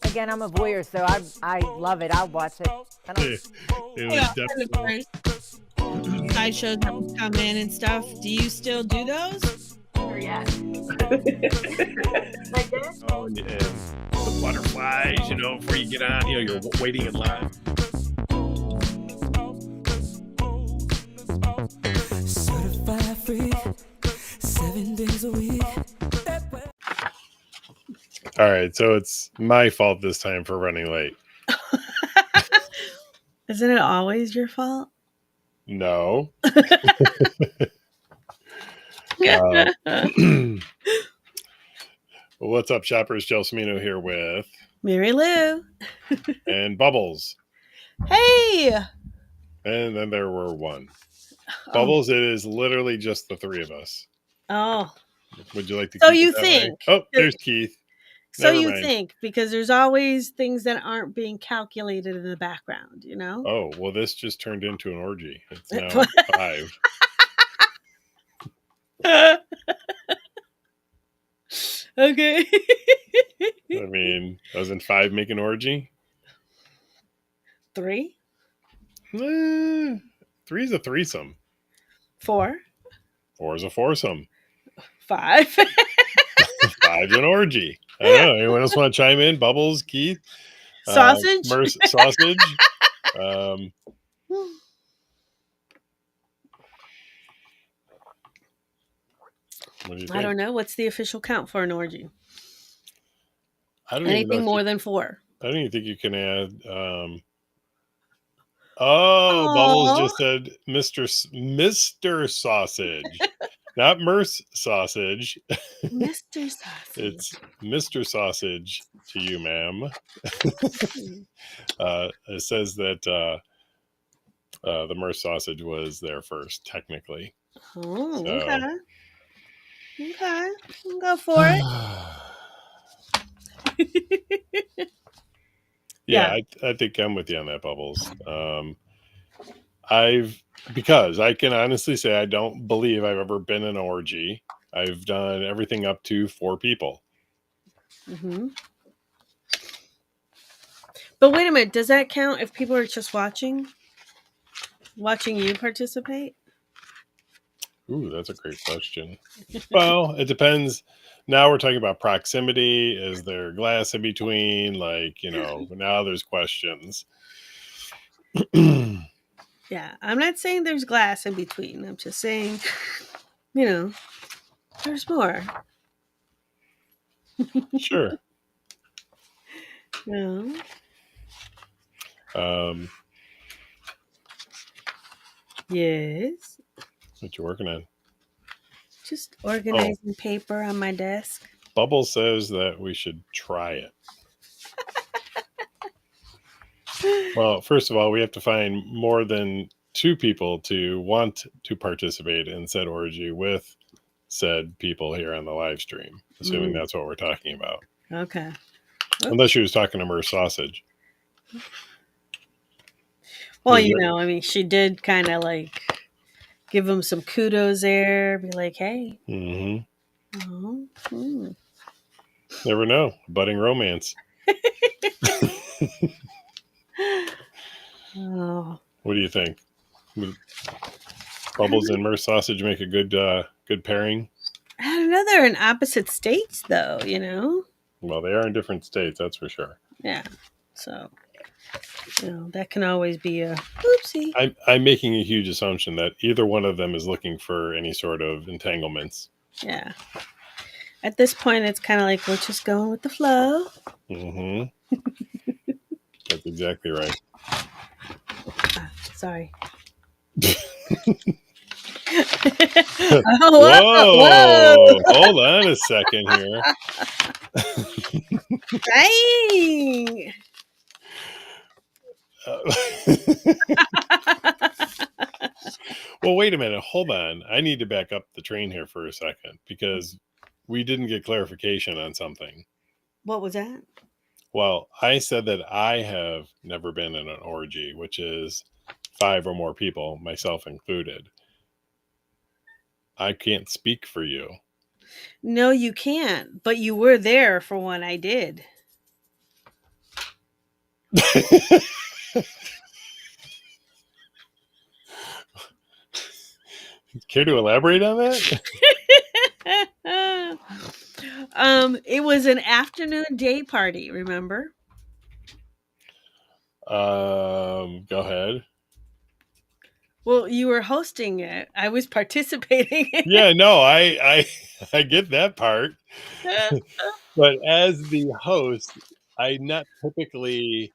Again, I'm a voyeur, so I love it. I'll watch it. It was definitely sideshows that would come in and stuff. Do you still do those? Yeah. oh, and the butterflies, before you get on, you're waiting in line. Certified free, 7 days a week. All right, so it's my fault this time for running late. Isn't it always your fault? No. What's up, shoppers? Gelsomino here with Marilu. and Bubbles. Hey. And then there were one. Bubbles, it is literally just the three of us. Oh. Would you like to So keep you it that think. way? Oh, there's Keith. So Never you mind. think, because there's always things that aren't being calculated in the background, Oh, well, this just turned into an orgy. It's now 5. Okay. I mean, doesn't 5 make an orgy? 3? 3 is a threesome. 4? 4 is a foursome. 5? 5's an orgy. I don't know. Anyone else want to chime in? Bubbles, Keith? Sausage? Sausage? What do you think? I don't know. What's the official count for an orgy? I don't even know Anything if more than 4. I don't even think you can add. Bubbles just said Mr. Sausage, not Merce Sausage. Mr. Sausage. It's Mr. Sausage to you, ma'am. It says that the Merce Sausage was there first, technically. Oh, So. okay. Okay, we'll go for it. Yeah, I think I'm with you on that, Bubbles. Because I can honestly say I don't believe I've ever been in an orgy. I've done everything up to 4 people. Mm-hmm. But wait a minute, does that count if people are just watching you participate? Ooh, that's a great question. Well, it depends. Now we're talking about proximity. Is there glass in between? Now there's questions. Yeah, I'm not saying there's glass in between. I'm just saying, there's more. Sure. No. Yes. What you working on? Just organizing paper on my desk. Bubble says that we should try it. Well, first of all, we have to find more than 2 people to want to participate in said orgy with said people here on the live stream, assuming that's what we're talking about. Okay. Unless she was talking to Merce Sausage. Well, she did kind of give him some kudos there. Be like, hey. Mm-hmm. Never know. Budding romance. Oh. What do you think? Would Bubbles and Merce Sausage make a good pairing? I don't know. They're in opposite states, though, Well, they are in different states, that's for sure. Yeah. So, that can always be a oopsie. I'm making a huge assumption that either one of them is looking for any sort of entanglements. Yeah. At this point, it's kind of like we're just going with the flow. Mm-hmm. That's exactly right. Sorry. Whoa! Hold on a second here. Dang! Well, wait a minute. Hold on. I need to back up the train here for a second because we didn't get clarification on something. What was that? Well, I said that I have never been in an orgy, which is 5 or more people, myself included. I can't speak for you. No, you can't. But you were there for one I did. Care to elaborate on that? It was an afternoon day party, remember? Go ahead. Well, you were hosting it. I was participating. Yeah, no, I get that part. But as the host, I'm not typically,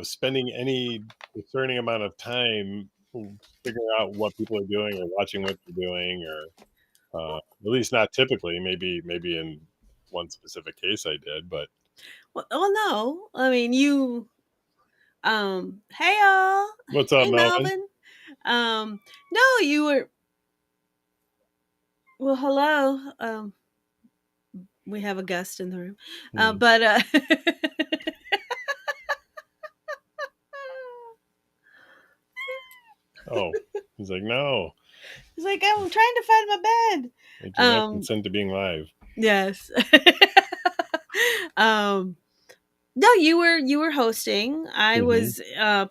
spending any discerning amount of time figuring out what people are doing or watching what they're doing, or at least not typically. Maybe in one specific case I did, but Well, no. I mean, you hey y'all. what's up, Hey Melvin? Melvin. No, you were well, hello. We have a guest in the room. Hmm. But Oh, he's like, no, he's like, I'm trying to find my bed. I do not consent to being live. Yes. No, you were hosting. I Mhm. was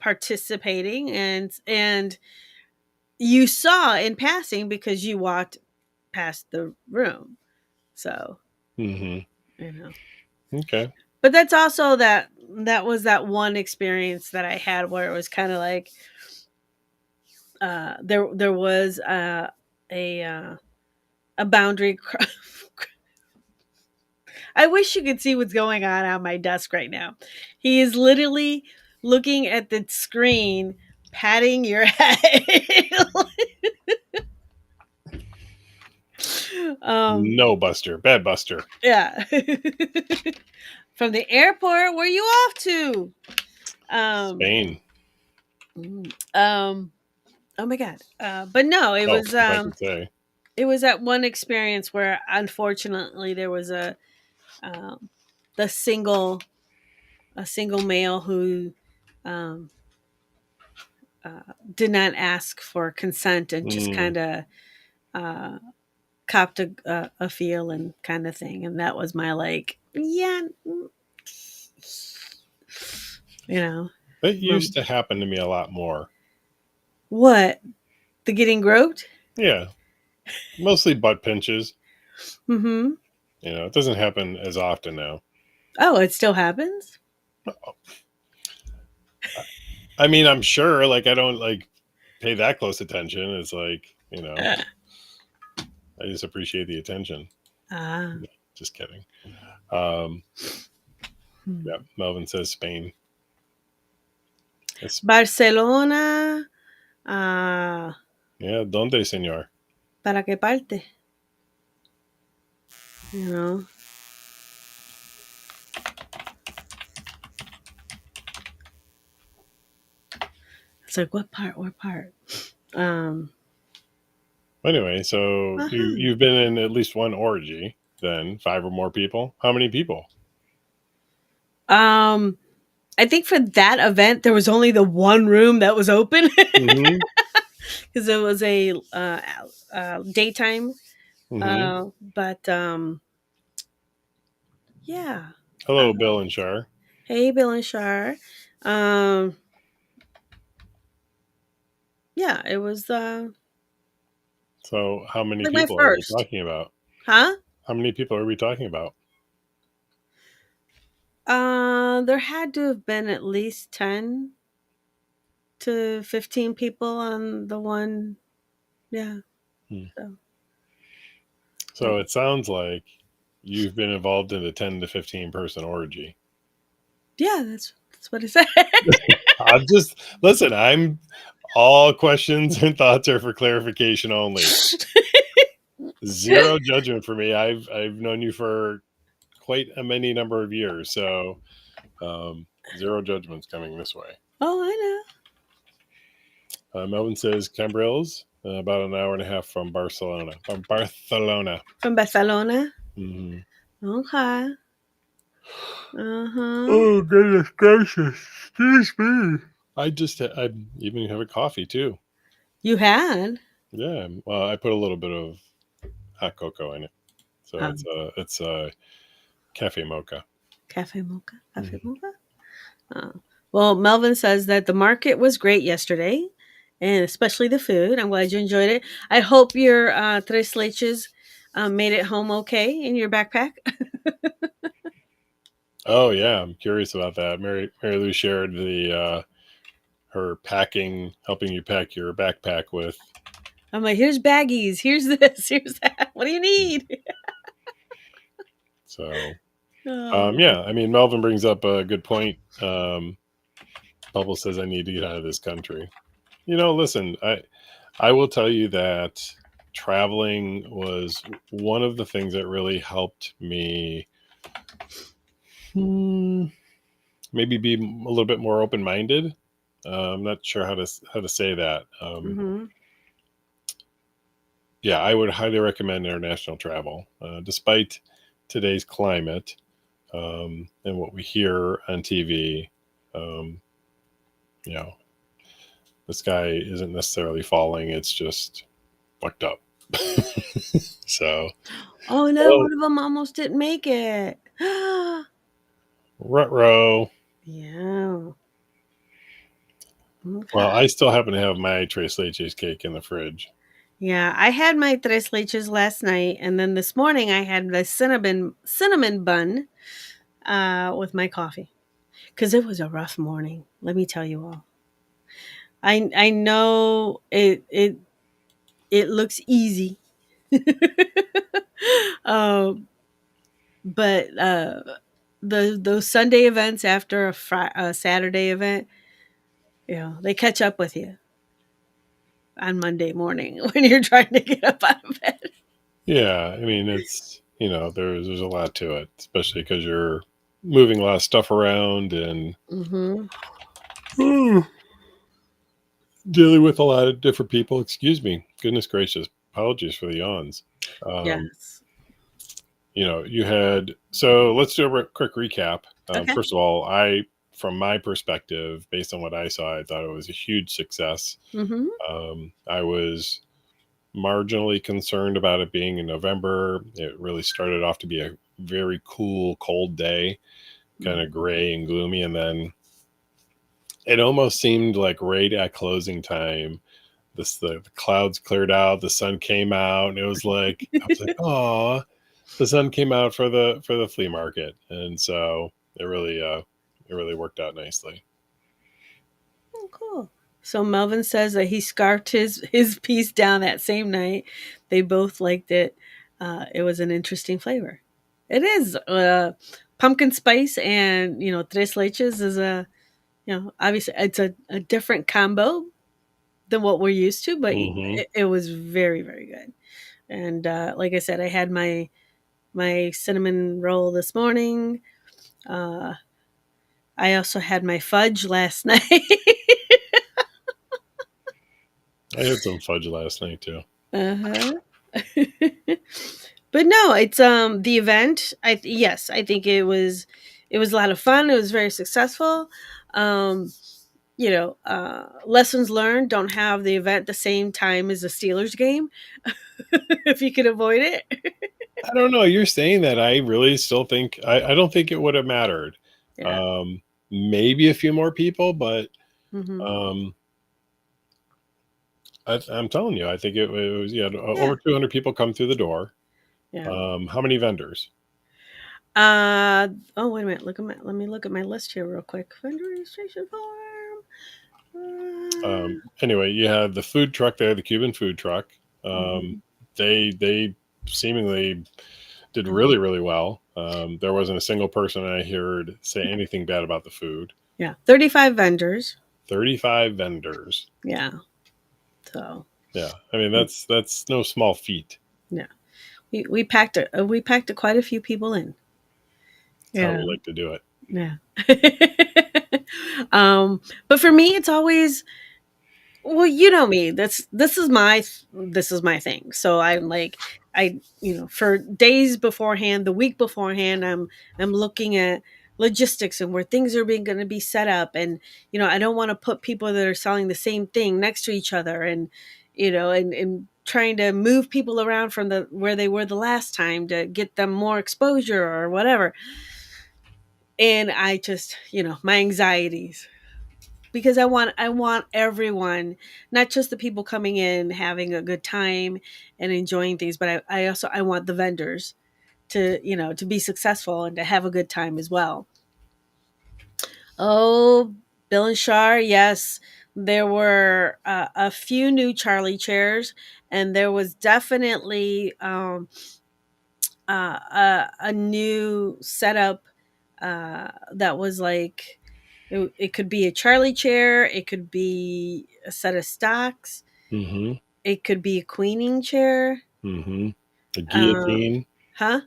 participating, and you saw in passing because you walked past the room. So, Mhm. you know. Okay. But that's also that was that one experience that I had where it was kind of like there was a boundary I wish you could see what's going on my desk right now. He is literally looking at the screen, patting your head. No, Buster. Bad Buster. Yeah. From the airport, where you off to? Spain. Oh my god. But no, Oh, if I could say. it was that one experience where unfortunately there was the a single male who um, did not ask for consent and just kind of uh, copped a feeling kind of thing, and that was my like, yeah, you know. It used to happen to me a lot more. What, the getting groped? Yeah. Mostly butt pinches. Mm-hmm. It doesn't happen as often now. Oh, it still happens. I mean, I'm sure, like, I don't, like, pay that close attention. It's like, I just appreciate the attention. Ah. Just kidding. Yeah, Melvin says Spain. Barcelona. Yeah, ¿dónde, señor? ¿Para qué parte? You know. It's like, what part? What part? Anyway, so you've been in at least one orgy, then 5 or more people. How many people? I think for that event there was only the one room that was open Mm-hmm. because it was a daytime. Mm-hmm. But yeah. Hello, Bill and Shar. Hey, Bill and Shar. Yeah, it was So how many like my people are we first. talking about? Huh? How many people are we talking about? There had to have been at least 10 to 15 people on the one. Yeah. So it sounds like you've been involved in a 10 to 15 person orgy. Yeah, that's what I said. I'm just listen, I'm all questions and thoughts are for clarification only. Zero judgment for me. I've known you for quite a many number of years, so zero judgments coming this way. Oh, I know. Melvin says Cambrils, about an hour and a half from Barcelona. From Barcelona. From Barcelona. Mm-hmm. Okay. Oh, goodness gracious. Excuse me. I even have a coffee too. You had? Yeah. Well, I put a little bit of hot cocoa in it. So it's a cafe mocha. Cafe mocha. Cafe Mhm. mocha. Well, Melvin says that the market was great yesterday, and especially the food. I'm glad you enjoyed it. I hope your tres leches made it home okay in your backpack. Oh yeah, I'm curious about that. Mary Lou shared the her packing, helping you pack your backpack with. I'm like, here's baggies, here's this, here's that. What do you need? So Oh. yeah, I mean Melvin brings up a good point. Bubble says I need to get out of this country. Listen, I will tell you that traveling was one of the things that really helped me maybe be a little bit more open minded. I'm not sure how to say that. Mm-hmm. Yeah, I would highly recommend international travel, despite today's climate and what we hear on TV. Um, you know, the sky isn't necessarily falling; it's just fucked up. So, Oh no, well, one of them almost didn't make it. ruh-roh. Yeah. Well, Okay. I still happen to have my Tres Leches cake in the fridge. Yeah, I had my tres leches last night, and then this morning I had the cinnamon bun with my coffee because it was a rough morning. Let me tell you all. I know it looks easy, um, but those Sunday events after a Saturday event, they catch up with you on Monday morning when you're trying to get up out of bed. Yeah, I mean it's there's a lot to it, especially because you're moving a lot of stuff around and Mm-hmm. dealing with a lot of different people. Excuse me, goodness gracious, apologies for the yawns. Um, Yes. you had so let's do a quick recap. Okay. First of all, from my perspective, based on what I saw, I thought it was a huge success. Mm-hmm. I was marginally concerned about it being in November. It really started off to be a very cool, cold day, kind of gray and gloomy. And then it almost seemed like right at closing time, the clouds cleared out, the sun came out, and I was like, oh, the sun came out for the flea market. And so it really worked out nicely. Oh, cool. So Melvin says that he scarfed his piece down that same night. They both liked it. It was an interesting flavor. It is pumpkin spice and tres leches is obviously it's a different combo than what we're used to, but Hmm. it was very very good. And like I said, I had my cinnamon roll this morning. Uh, I also had my fudge last night. I had some fudge last night too. Uh-huh. But no, it's the event. Yes, I think it was a lot of fun. It was very successful. Um, lessons learned: don't have the event the same time as the Steelers game if you can avoid it. I don't know. You're saying that. I really still think I don't think it would have mattered. Yeah. Um, Maybe a few more people, but Hmm. um, I'm telling you, I think it was Yeah. over 200 people come through the door. Yeah. How many vendors? Oh wait a minute. Let me look at my list here real quick. Vendor registration form. Anyway, you had the food truck there, the Cuban food truck. Um, Mhm. they seemingly did really really well. There wasn't a single person I heard say anything bad about the food. Yeah. 35 vendors. 35 vendors. Yeah. So Yeah, I mean that's no small feat. yeah. We packed quite a few people in. That's how we Yeah. like to do it. Yeah. But for me it's always, well, you know me. This is my thing. So I'm like, for days beforehand, the week beforehand, I'm looking at logistics and where things are being going to be set up, and I don't want to put people that are selling the same thing next to each other, and trying to move people around from the where they were the last time to get them more exposure or whatever. And I just, my anxieties, because I want everyone, not just the people coming in having a good time and enjoying things, but I also I want the vendors to, to be successful and to have a good time as well. Oh, Bill and Shar, yes. There were a few new Charlie chairs, and there was definitely a new setup that was like it could be a Charlie chair, it could be a set of stocks, Mm-hmm. it could be a queening chair. Mm-hmm. A Uh, guillotine. huh?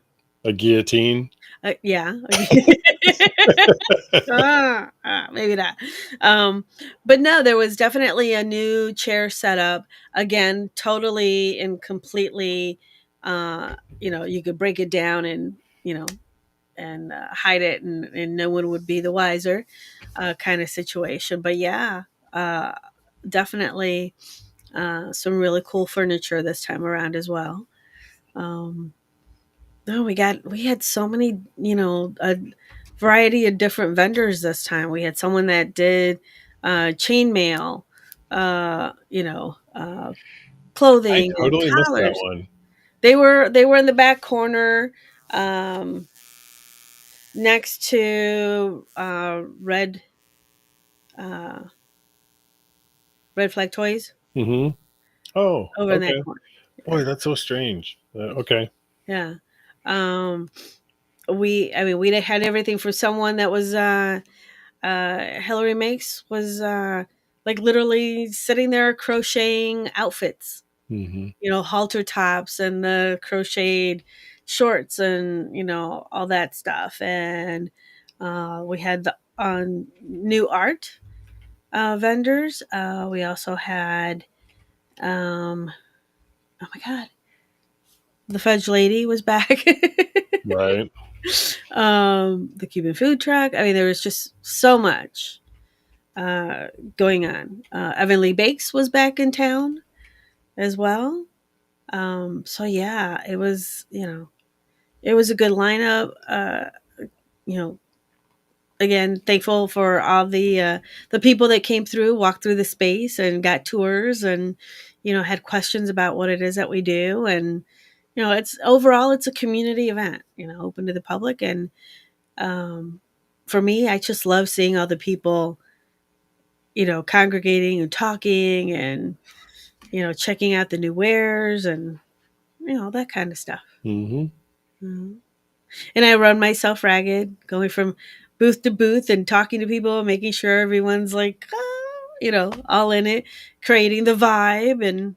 A guillotine. Yeah. Maybe not. But no, there was definitely a new chair setup. Again, totally and completely. You could break it down and hide it, and no one would be the wiser, kind of situation. But yeah, uh, definitely some really cool furniture this time around as well. Um, no, we had so many, a variety of different vendors this time. We had someone that did chainmail, I clothing and totally missed that collars. one. They were in the back corner, um, next to uh, red flag toys, Mm-hmm. Oh, over in that okay. corner. Boy, that's so strange. Okay. Yeah. Um, we had everything for someone that was Hillary Makes was like literally sitting there crocheting outfits, Mm-hmm. halter tops and the crocheted shorts and all that stuff. And we had the new art vendors. We also had, oh my god, the Fudge Lady was back. Right. The Cuban food truck. I mean, there was just so much uh, going on. Evan Lee Bakes was back in town as well. So yeah, it was a good lineup. You know, Again, thankful for all the people that came through, walked through the space, and got tours, and had questions about what it is that we do. And it's overall it's a community event, open to the public. And um, for me, I just love seeing all the people, congregating and talking and checking out the new wares and that kind of stuff. Mm-hmm. Mhm. And I run myself ragged, going from booth to booth and talking to people, making sure everyone's like, all in it, creating the vibe, and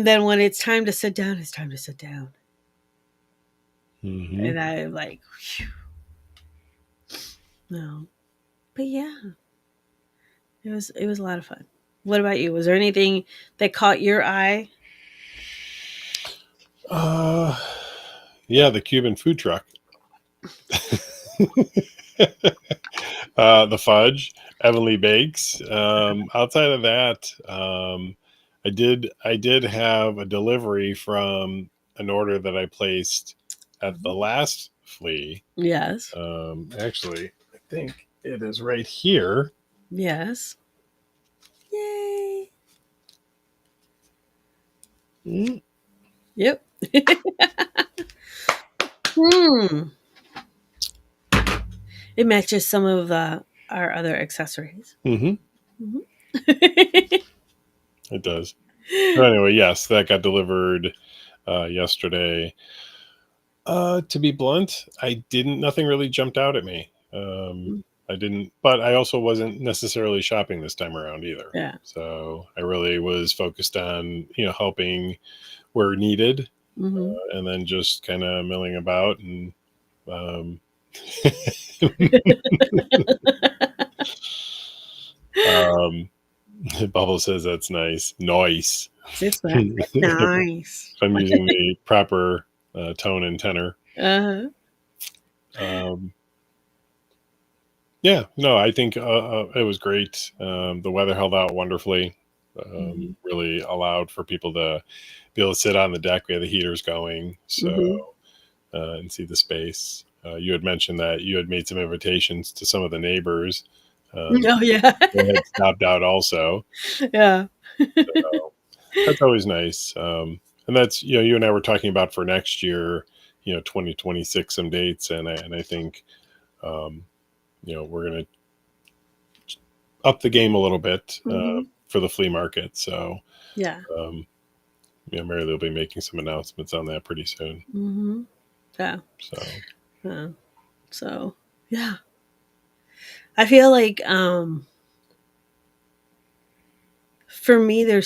then when it's time to sit down, it's time to sit down. Mm-hmm. And I'm like, phew, no, but yeah, it was a lot of fun. What about you? Was there anything that caught your eye? Uh, yeah, the Cuban food truck. The fudge, Heavenly Bakes. Outside of that, I did have a delivery from an order that I placed at the last flea. Yes, Actually, I think it is right here. yes, yay, Mm-hmm. yep. Hmm. It matches some of our other accessories. Mhm. It does. So anyway, yes, that got delivered yesterday. To be blunt, nothing really jumped out at me. I didn't, but I also wasn't necessarily shopping this time around either. Yeah. So I really was focused on, helping where needed, Hmm. and then just kind of milling about and, um, um, Bubble says that's nice. Nice. It's nice. I'm using the proper tone and tenor. Uh-huh. Um, yeah, no, I think it was great. The weather held out wonderfully. Mhm. really allowed for people to be able to sit on the deck. We had the heaters going, so Mhm. and see the space. You had mentioned that you had made some invitations to some of the neighbors. Oh yeah. They had stopped out also. Yeah. So that's always nice. And that's, you and I were talking about for next year, 2026, some dates. And I think, um, we're going to up the game a little bit Mhm. for the flea market. So, Yeah. um, Mary Lou will be making some announcements on that pretty soon. Mhm. Yeah. So, Yeah. So, yeah. I feel like for me there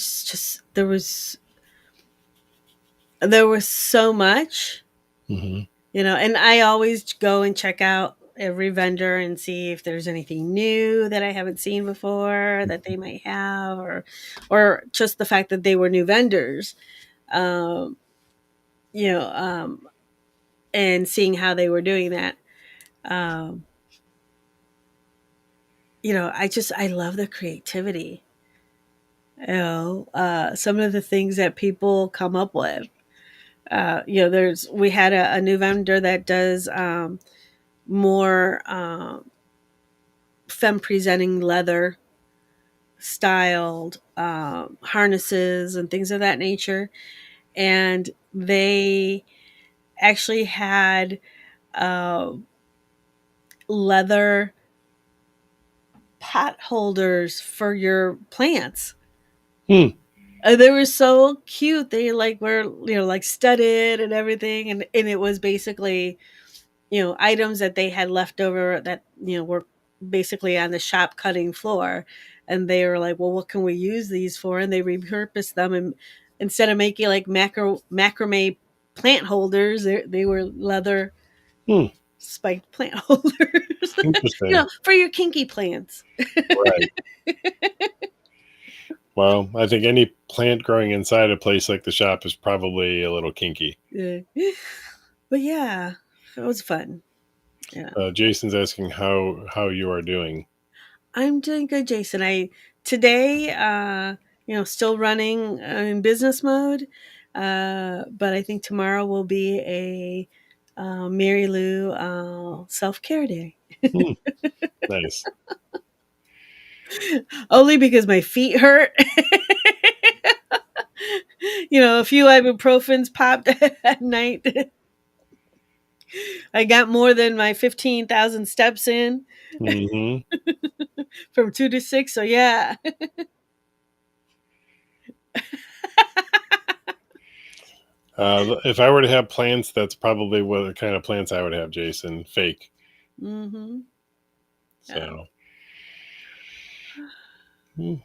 was so much, mhm. and I always go and check out every vendor and see if there's anything new that I haven't seen before that they might have, or just the fact that they were new vendors. Um, you know, and seeing how they were doing that. Um, I love the creativity. Some of the things that people come up with. We had a new vendor that does more femme presenting leather styled harnesses and things of that nature, and they actually had uh, leather pot holders for your plants. Hmm. They were so cute. They were like studded and everything, and it was basically items that they had left over that were basically on the shop cutting floor, and they were like, well, what can we use these for? And they repurposed them, and instead of making like macrame plant holders, they were leather Hmm. spiked plant holders, Interesting. for your kinky plants. Right. Well, I think any plant growing inside a place like the shop is probably a little kinky. Yeah. But yeah, it was fun. Yeah. Jason's asking how you are doing. I'm doing good, Jason. I today, still running in business mode, but I think tomorrow will be a Mary Lou self care day. Hmm. Nice. Only because my feet hurt. A few ibuprofens popped at night. I got more than my 15,000 steps in Hmm. from 2 to 6. So yeah. If I were to have plants, that's probably what the kind of plants I would have, Jason. Fake. Mm-hmm. Yeah. So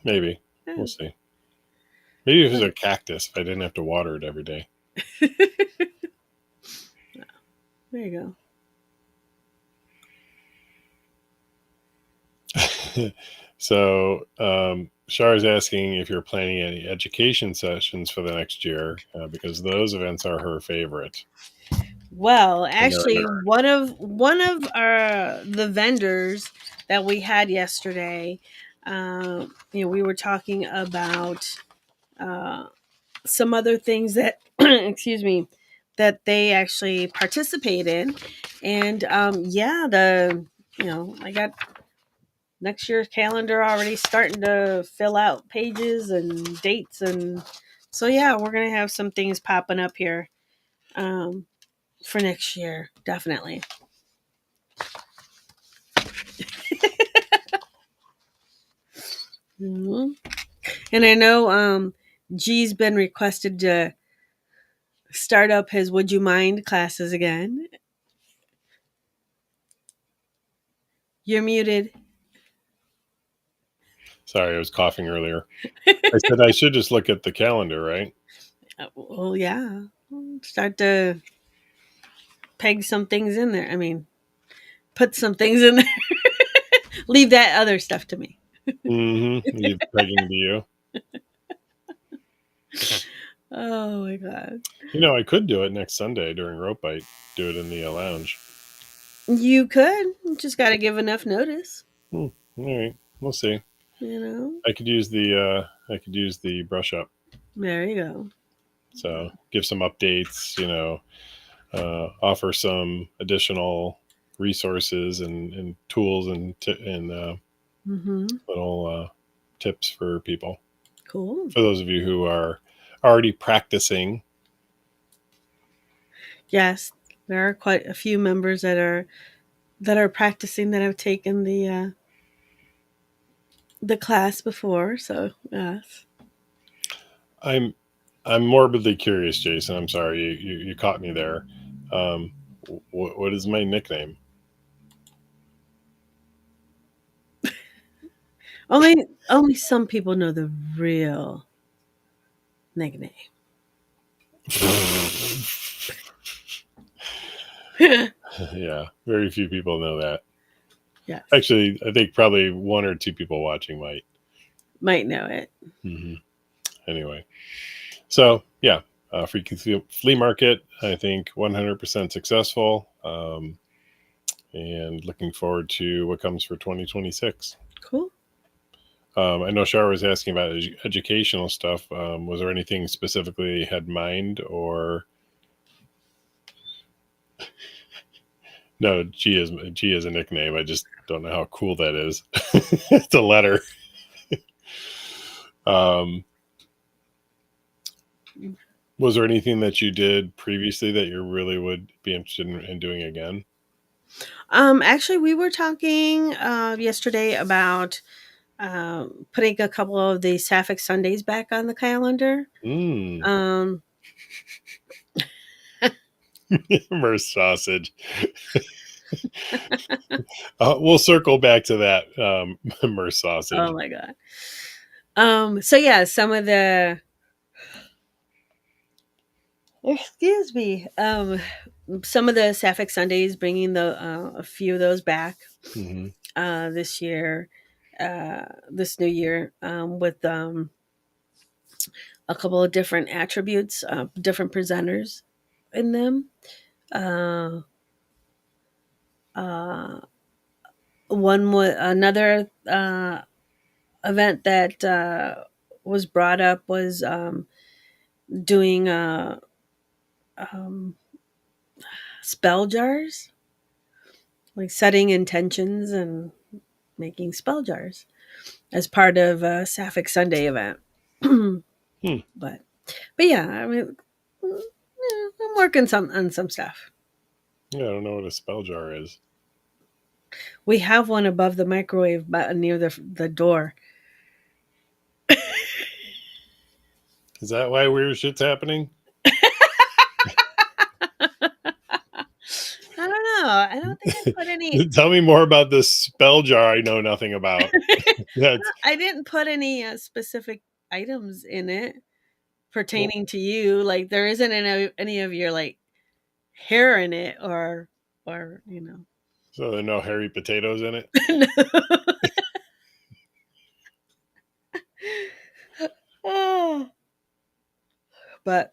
maybe we'll Yeah. see. Maybe if it was a cactus, if I didn't have to water it every day. There you So Shar is asking if you're planning any education sessions for the next year because those events are her favorite. Well, And they're a actually, nerd. one of the vendors that we had yesterday, we were talking about uh, some other things that, excuse me, that they actually participate in, and I got next year's calendar already starting to fill out pages and dates, and so yeah, we're gonna have some things popping up here. Um, for next year, definitely. Mhm. And I know G's been requested to start up his Would You Mind classes again. You're muted. Sorry, I was coughing earlier. I said I should just look at the calendar, right? Well, yeah. Start to peg some things in there. I mean, put some things in there. Leave that other stuff to me. Mm-hmm. Leave pegging to you. Oh my God. I could do it next Sunday during Rope Bite. Do it in the lounge. You could. You just got to give enough notice, All right. We'll see. you know? I could use the I could use the brush up. There you go. So give some updates, offer some additional resources and tools and Mm-hmm. little tips for people. Cool. For those of you who are already practicing. Yes, there are quite a few members that are practicing that have taken the class before. So yes. I'm morbidly curious, Jason. I'm sorry you caught me there. Um, what is my nickname? Only some people know the real nickname. Yeah, very few people know that. Yes, Actually, I think probably one or two people watching might. might know it. Mm-hmm. Anyway, so yeah, Freaky Flea Market, I think 100% successful, and looking forward to what comes for 2026. Cool. I know Shar was asking about educational stuff. Was there anything specifically you had in mind, or no? G is a nickname. I just don't know how cool that is. It's a letter. Um, was there anything that you did previously that you really would be interested in doing again? Actually, we were talking yesterday about putting a couple of the Sapphic Sundays back on the calendar. Mm. Um, Immersed sausage. We'll circle back to that immersed sausage. oh my god. So yeah, some of the excuse me. Some of the Sapphic Sundays, bringing a few of those back Mm-hmm. this year, this new year, with a couple of different attributes, different presenters in them. Uh, uh, another event that was brought up was doing um, spell jars, like setting intentions and making spell jars as part of a Sapphic Sunday event. Hmm. but yeah, I mean, I'm working on some stuff. Yeah, I don't know what a spell jar is. We have one above the microwave near the door. Is that why weird shit's happening? I don't know. I don't think I put any. Tell me more about this spell jar I know nothing about. That's I didn't put any specific items in it pertaining to you. Like there isn't any of your like hair in it, or so there are no hairy potatoes in it. Oh. but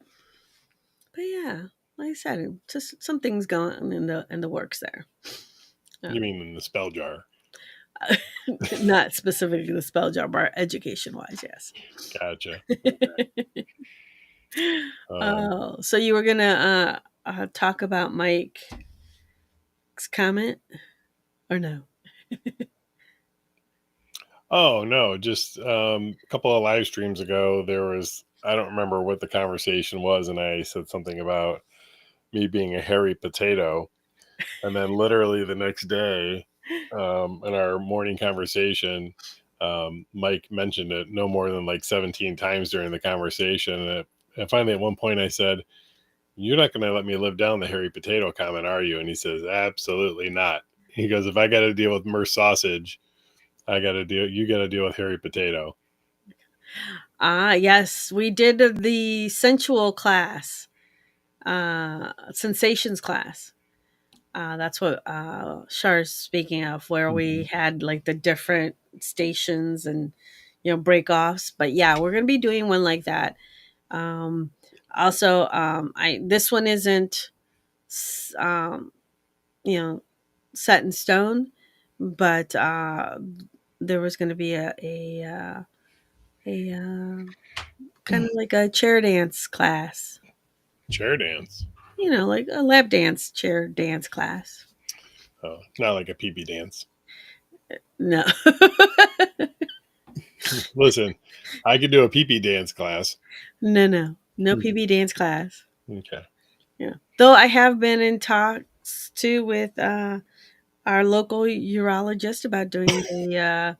yeah, like I said, just some things going in the works there. You mean in the spell jar? Not specifically the spell jar, but education wise, yes. Gotcha. Oh, so you were gonna talk about Mike's comment, or no? Oh no, just a couple of live streams ago, there was, I don't remember what the conversation was, and I said something about me being a hairy potato, and then literally the next day, in our morning conversation, Mike mentioned it no more than like 17 times during the conversation, and finally at one point I said, "You're not going to let me live down the hairy potato comment, are you?" And he says, "Absolutely not." He goes, "If I got to deal with Merce sausage, you got to deal with hairy potato." Yes, we did the sensual class, sensations class. That's what Char's speaking of, where we had like the different stations and break offs. But yeah, we're gonna be doing one like that. Um, Also, I this one isn't um, you know set in stone, but there was going to be a kind of like a chair dance class. Chair dance. You know, like a lap dance chair dance class. Oh, not like a pee-pee dance. No. Listen, I could do a pee-pee dance class. No PB dance class. Okay. Yeah. Though I have been in talks too with our local urologist about doing the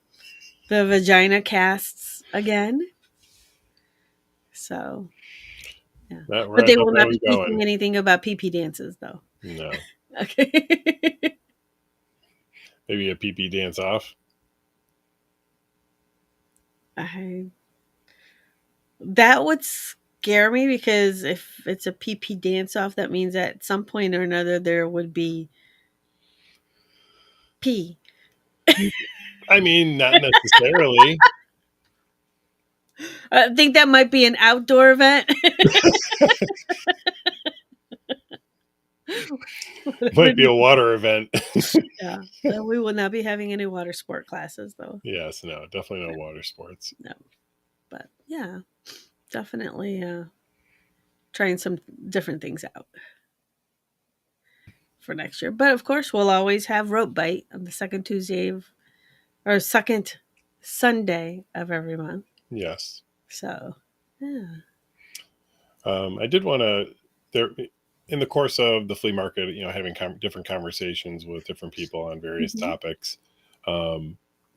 vagina casts again. So yeah, That, but where I they thought will that not was be teaching going. anything about PP dances, though. No. Okay. Maybe a pee-pee dance off. I that would scare me because if it's a PP dance off, that means at some point or another there would be pee. I mean, not necessarily. I think that might be an outdoor event. Might be a water event. Yeah, we will not be having any water sport classes though. Yes, no, definitely no water sports. No, but yeah, definitely trying some different things out for next year. But of course, we'll always have rope bite on the second Tuesday of, or second Sunday of every month. Yes. So yeah. I did want to there in the course of the flea market, having different conversations with different people on various Mhm. topics. A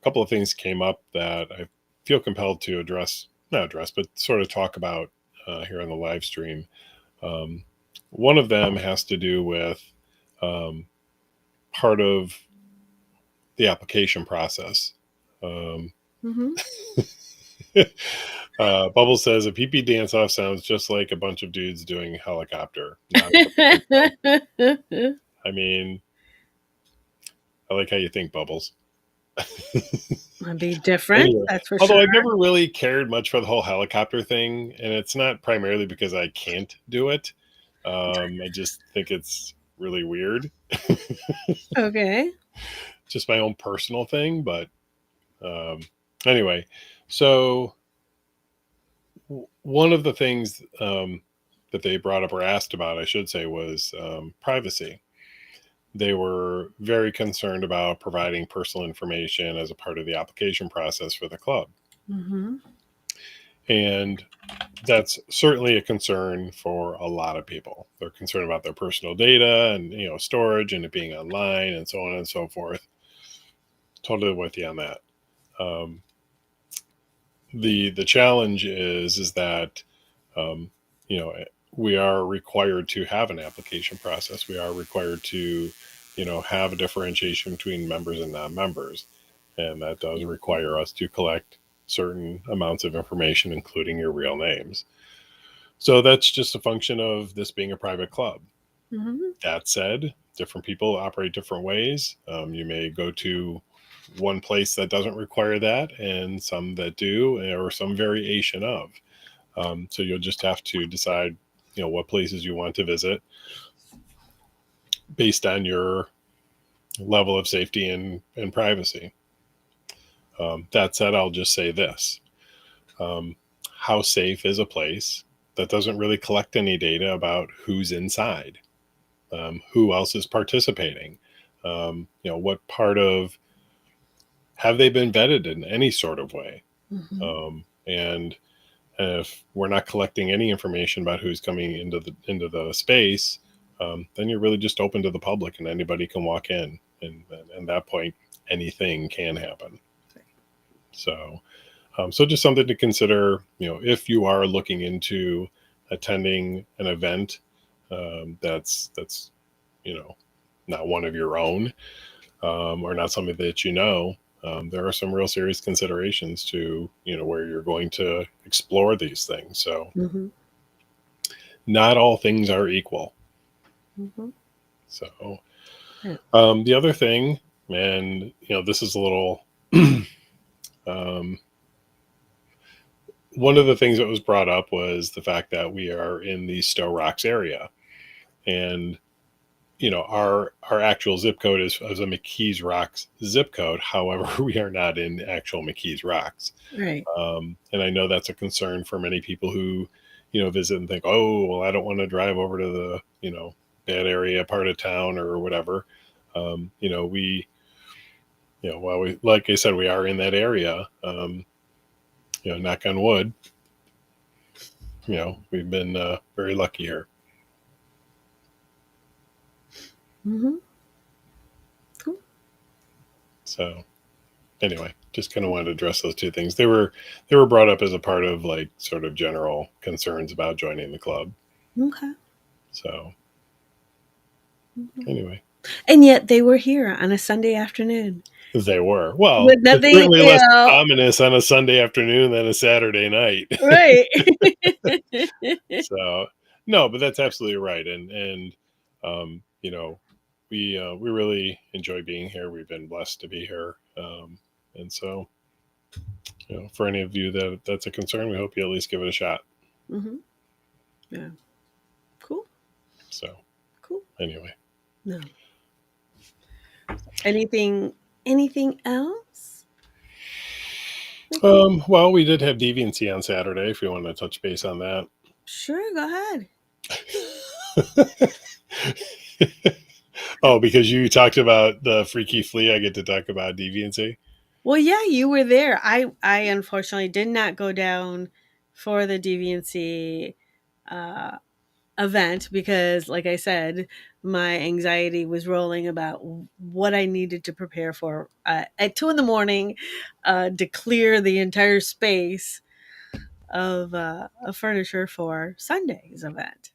couple of things came up that I feel compelled to not address, but sort of talk about here on the live stream. Um, One of them has to do with um, part of the application process. Um, Mhm. Bubble says a PP dance off sounds just like a bunch of dudes doing helicopter. Not at the public club. I mean, I like how you think, Bubbles. Might be different, Anyway, that's for although sure. I've never really cared much for the whole helicopter thing, and it's not primarily because I can't do it. I just think it's really weird. Okay. Just my own personal thing, but um, anyway, so one of the things that they brought up or asked about, I should say, was privacy. They were very concerned about providing personal information as a part of the application process for the club. Mm-hmm. And that's certainly a concern for a lot of people. They're concerned about their personal data and storage and it being online and so on and so forth. Totally with you on that. Um, the challenge is that um, we are required to have an application process. We are required to have a differentiation between members and non-members, and that does require us to collect certain amounts of information, including your real names. So that's just a function of this being a private club. Mm-hmm. That said, different people operate different ways. You may go to one place that doesn't require that and some that do, or some variation of. So you'll just have to decide, what places you want to visit based on your level of safety and privacy. That said, I'll just say this. How safe is a place that doesn't really collect any data about who's inside? Who else is participating? What part of, have they been vetted in any sort of way? Mm-hmm. And if we're not collecting any information about who's coming into the space, then you're really just open to the public and anybody can walk in. And at that point, anything can happen. So, so just something to consider, if you are looking into attending an event that's not one of your own, or not something that there are some real serious considerations to where you're going to explore these things. So Mm-hmm. not all things are equal. Mm-hmm. So Yeah. the other thing, and this is a little one of the things that was brought up was the fact that we are in the Stowe Rocks area, and our actual zip code is a McKees Rocks zip code. However, we are not in actual McKees Rocks. Right. And I know that's a concern for many people who, visit and think, oh, well, I don't want to drive over to the, bad area part of town or whatever. We, well, we, like I said, we are in that area. Knock on wood, we've been very lucky here. Mm-hmm. Cool. So anyway, just kind of wanted to address those two things. They were brought up as a part of like sort of general concerns about joining the club. Okay. So Mhm. anyway, And yet they were here on a Sunday afternoon. they were. Well, With it's nothing, certainly you less know. ominous on a Sunday afternoon than a Saturday night. Right. So no, but that's absolutely right. And we really enjoy being here. We've been blessed to be here. And so, for any of you that's a concern, we hope you at least give it a shot. Mm-hmm. Yeah. Cool. So Cool. anyway. No. Anything else? Well, we did have Deviancy on Saturday, if you want to touch base on that. Sure, go ahead. Oh, because you talked about the Freaky Flea, I get to talk about Deviancy. Well, yeah, you were there. I unfortunately did not go down for the Deviancy event because, like I said, my anxiety was rolling about what I needed to prepare for at 2 a.m. To clear the entire space of furniture for Sunday's event.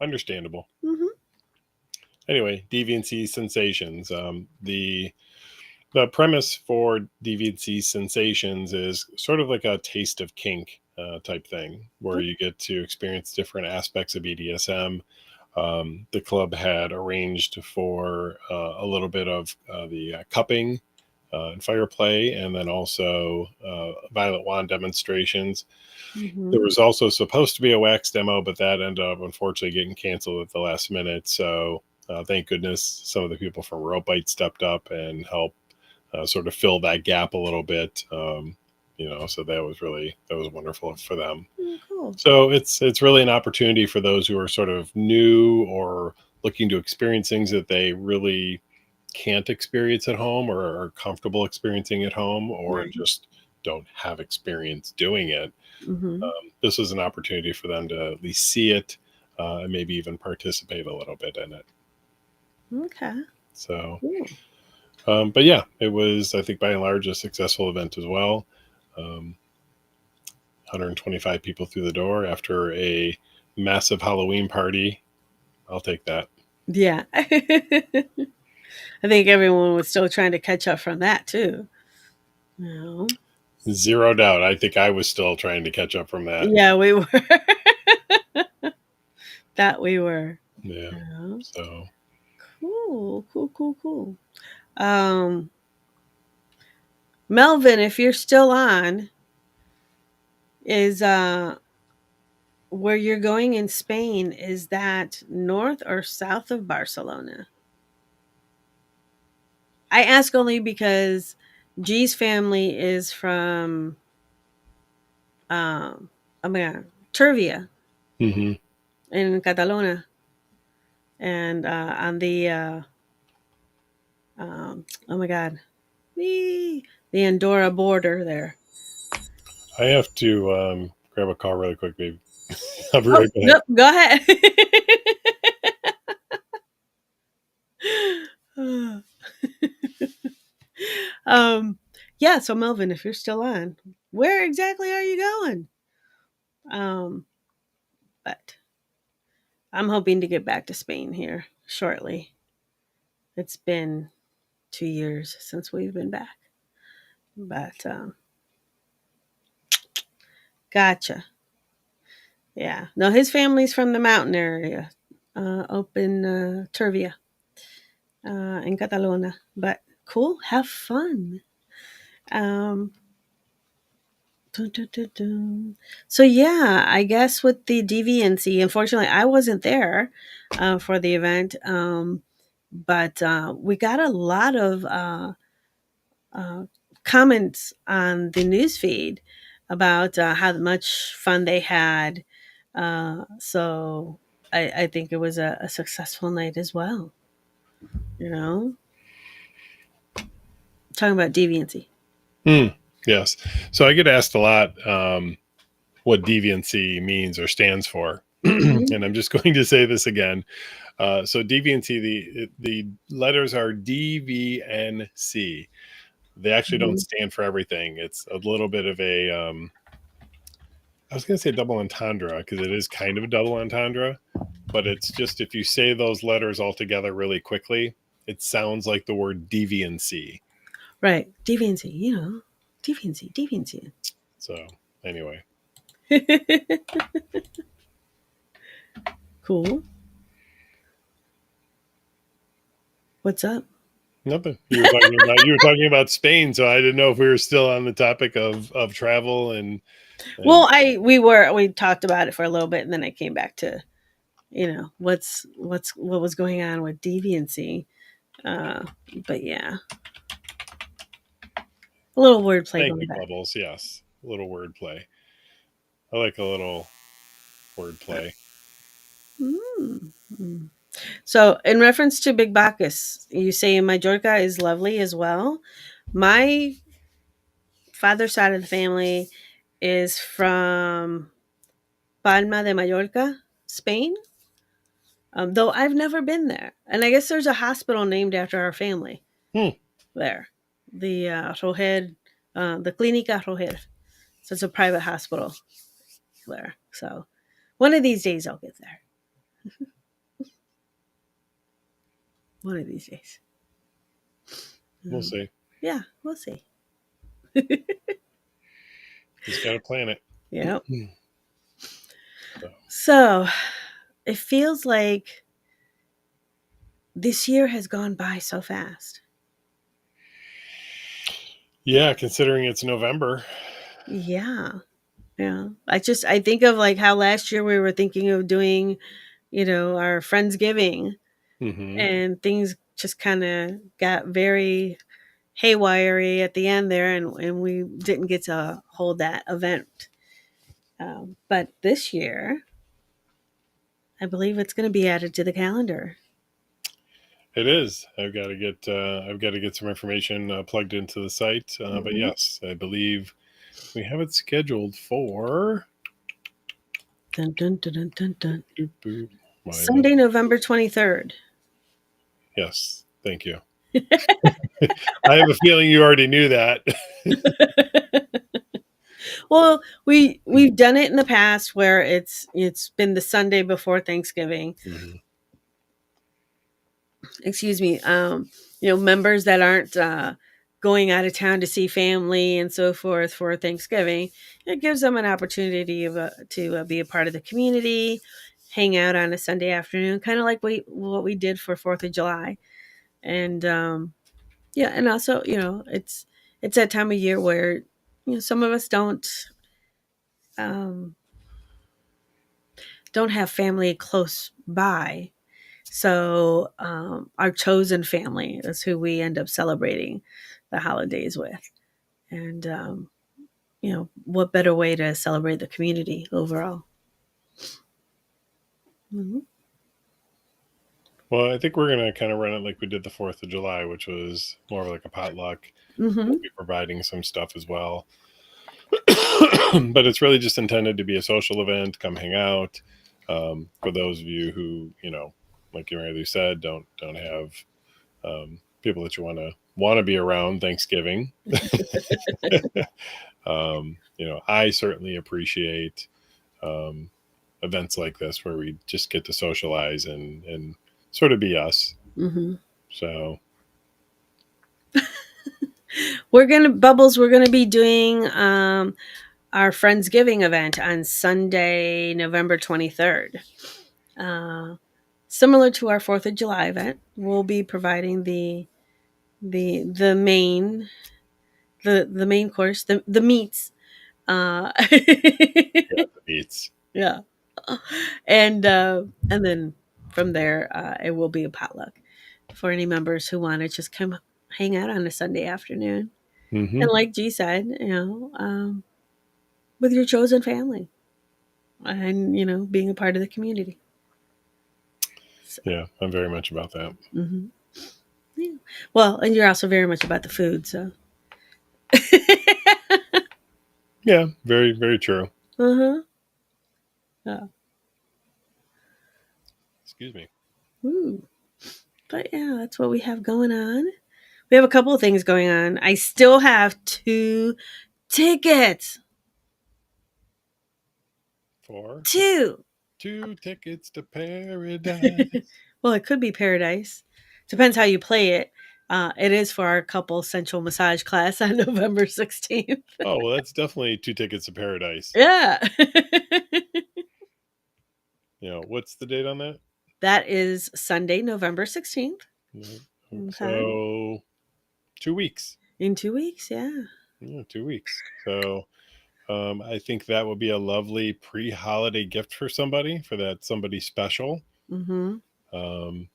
Understandable. Mm-hmm. Anyway, Deviancy Sensations. The premise for Deviancy Sensations is sort of like a taste of kink type thing, where you get to experience different aspects of BDSM. The club had arranged for a little bit of the cupping and fire play, and then also violet wand demonstrations. Mm-hmm. There was also supposed to be a wax demo, but that ended up unfortunately getting canceled at the last minute. So thank goodness some of the people from Rope Bite stepped up and helped sort of fill that gap a little bit. So that was wonderful for them. Cool. So it's really an opportunity for those who are sort of new or looking to experience things that they really can't experience at home or are comfortable experiencing at home, or Right. just don't have experience doing it. Mm-hmm. This is an opportunity for them to at least see it and maybe even participate a little bit in it. Okay. So, Cool. but yeah, it was, I think, by and large, a successful event as well. 125 people through the door after a massive Halloween party. I'll take that. Yeah. I think everyone was still trying to catch up from that too. No. Zero doubt. I think I was still trying to catch up from that. Yeah, we were. That we were. Yeah. Yeah. So Cool. Melvin, if you're still on, is where you're going in Spain, is that north or south of Barcelona? I ask only because G's family is from oh my god, Turvia mhm. in Catalonia, and on the oh my god, the Andorra border there. I have to grab a call really quick, babe. I'll be Oh, right back. nope, go ahead. Yeah, so Melvin, if you're still on, where exactly are you going? But I'm hoping to get back to Spain here shortly. It's been 2 years since we've been back. But gotcha. Yeah. No, his family's from the mountain area, up in Turvia, in Catalonia. But cool, have fun. Um, Dun, dun, dun, dun. So yeah, I guess with the deviancy, unfortunately, I wasn't there for the event, but we got a lot of uh, comments on the news feed about how much fun they had. So I think it was a successful night as well. You know, talking about deviancy. Hmm. Yes. So I get asked a lot what deviancy means or stands for. Hmm. And I'm just going to say this again. So deviancy, the letters are DVNC. They actually don't Hmm. stand for everything. It's a little bit of a I was going to say double entendre because it is kind of a double entendre, but it's just if you say those letters all together really quickly, it sounds like the word deviancy. Right, deviancy. You know, deviancy, deviancy. So anyway, Cool. What's up? nothing. You were talking about Spain, so I didn't know if we were still on the topic of travel and Well, we talked about it for a little bit, and then I came back to what was going on with deviancy. Uh, but yeah, a little wordplay thank going you, back. Bubbles. Yes, a little wordplay. I like a little wordplay. Mm. So, in reference to Big Bacchus, you say Majorca is lovely as well. My father's side of the family is from Palma de Mallorca, Spain. Though I've never been there, and I guess there's a hospital named after our family Hmm. there, the Roger, the Clínica Roger. So it's a private hospital there. So one of these days I'll get there. One of these days. We'll see. Yeah, we'll see. Just got to plan it. Yeah. So, So it feels like this year has gone by so fast. yeah, considering it's November. Yeah. Yeah. I think of like how last year we were thinking of doing, our Friendsgiving, Hmm. and things just kind of got very haywiry at the end there, and we didn't get to hold that event. But this year, I believe it's going to be added to the calendar. It is. I've got to get some information plugged into the site. But Mhm. yes, I believe we have it scheduled for Dun, dun, dun, dun, dun, dun. boop, boop. Why is it? Sunday, November 23rd. Yes, thank you. I have a feeling you already knew that. Well, we've done it in the past where it's been the Sunday before Thanksgiving. Mhm. Excuse me. Members that aren't going out of town to see family and so forth for Thanksgiving, it gives them an opportunity to be a part of the community, hang out on a Sunday afternoon, kind of like what we did for 4th of July. And yeah, and also it's that time of year where some of us um, don't have family close by. So our chosen family is who we end up celebrating the holidays with. And, what better way to celebrate the community overall? Mhm. Well, I think we're gonna kind of run it like we did the 4th of July, which was more of like a potluck. We'll Mhm. be providing some stuff as well, but it's really just intended to be a social event. Come hang out. For those of you who, like Marilu said, don't have people that you want to be around Thanksgiving. I certainly appreciate um, events like this where we just get to socialize and sort of be us. Mhm. So We're gonna be doing our Friendsgiving event on Sunday, November 23rd. Uh, Similar to our 4th of July event, we'll be providing the main course, the meats, Yeah, the beats. Yeah. And then from there, it will be a potluck for any members who want to just come hang out on a Sunday afternoon. Mm-hmm. And like G said, with your chosen family and, being a part of the community. So, Yeah, I'm very much about that. hmm yeah. Well, and you're also very much about the food. So, Yeah, very, very true. uh-huh. Yeah. Excuse me. Ooh. But yeah, that's what we have going on. We have a couple of things going on. I still have 2 tickets. For 2. 2 tickets to paradise. Well, it could be paradise. Depends how you play it. It is for our couple sensual massage class on November 16th. Oh, well, that's definitely 2 tickets to paradise. Yeah. What's the date on that? That is Sunday, November 16th. Yeah. Okay. So 2 weeks. In 2 weeks, yeah. Yeah, 2 weeks. So I think that would be a lovely pre-holiday gift for somebody special. Mm-hmm. Um,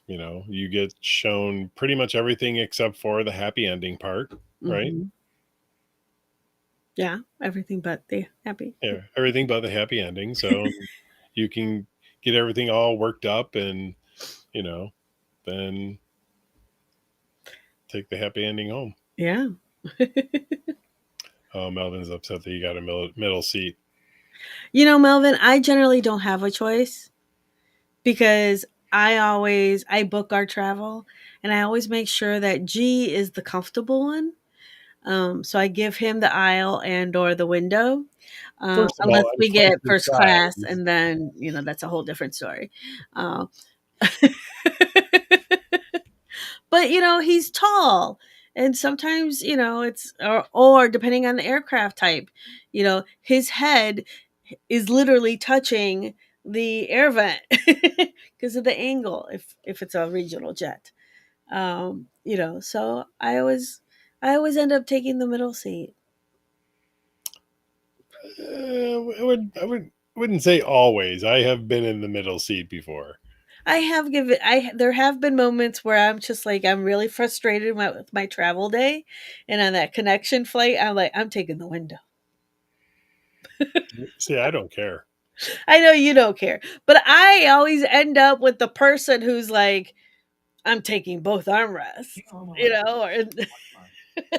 you get shown pretty much everything except for the happy ending part, right? Mm-hmm. Yeah, everything but the happy. Yeah, everything but the happy ending. So you can get everything all worked up and, then take the happy ending home. Yeah. Oh, Melvin's upset that you got a middle seat. Melvin, I generally don't have a choice because I book our travel and I always make sure that G is the comfortable one. So I give him the aisle and or the window, First of unless all, I'm we twice get his first class, size. and then that's a whole different story. Uh, but he's tall, and sometimes it's or depending on the aircraft type, his head is literally touching the air vent because of the angle. If it's a regional jet, so I always end up taking the middle seat. I wouldn't say always. I have been in the middle seat before. There have been moments where I'm just like I'm really frustrated with my travel day, and on that connection flight, I'm like I'm taking the window. See, I don't care. I know you don't care, but I always end up with the person who's like I'm taking both armrests, or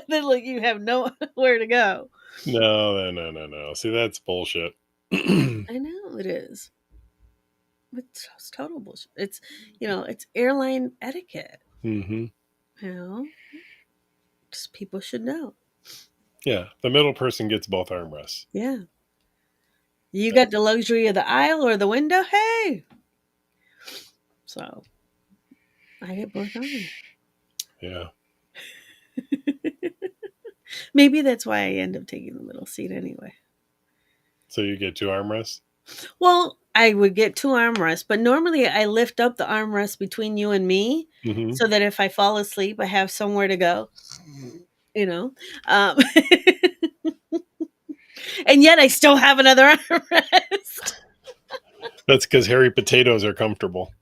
then like you have nowhere to go. No, no, no, no, no. See, that's bullshit. Hmm. I know it is. It's total bullshit. It's airline etiquette. You know, just people should know. Yeah, the middle person gets both armrests. Yeah. You got the luxury of the aisle or the window. Hey. So I get both arms. Yeah. Maybe that's why I end up taking the middle seat anyway. So you get 2 armrests? Well, I would get 2 armrests, but normally I lift up the armrest between you and me Mm-hmm. so that if I fall asleep, I have somewhere to go. Um, and yet I still have another armrest. That's because hairy potatoes are comfortable.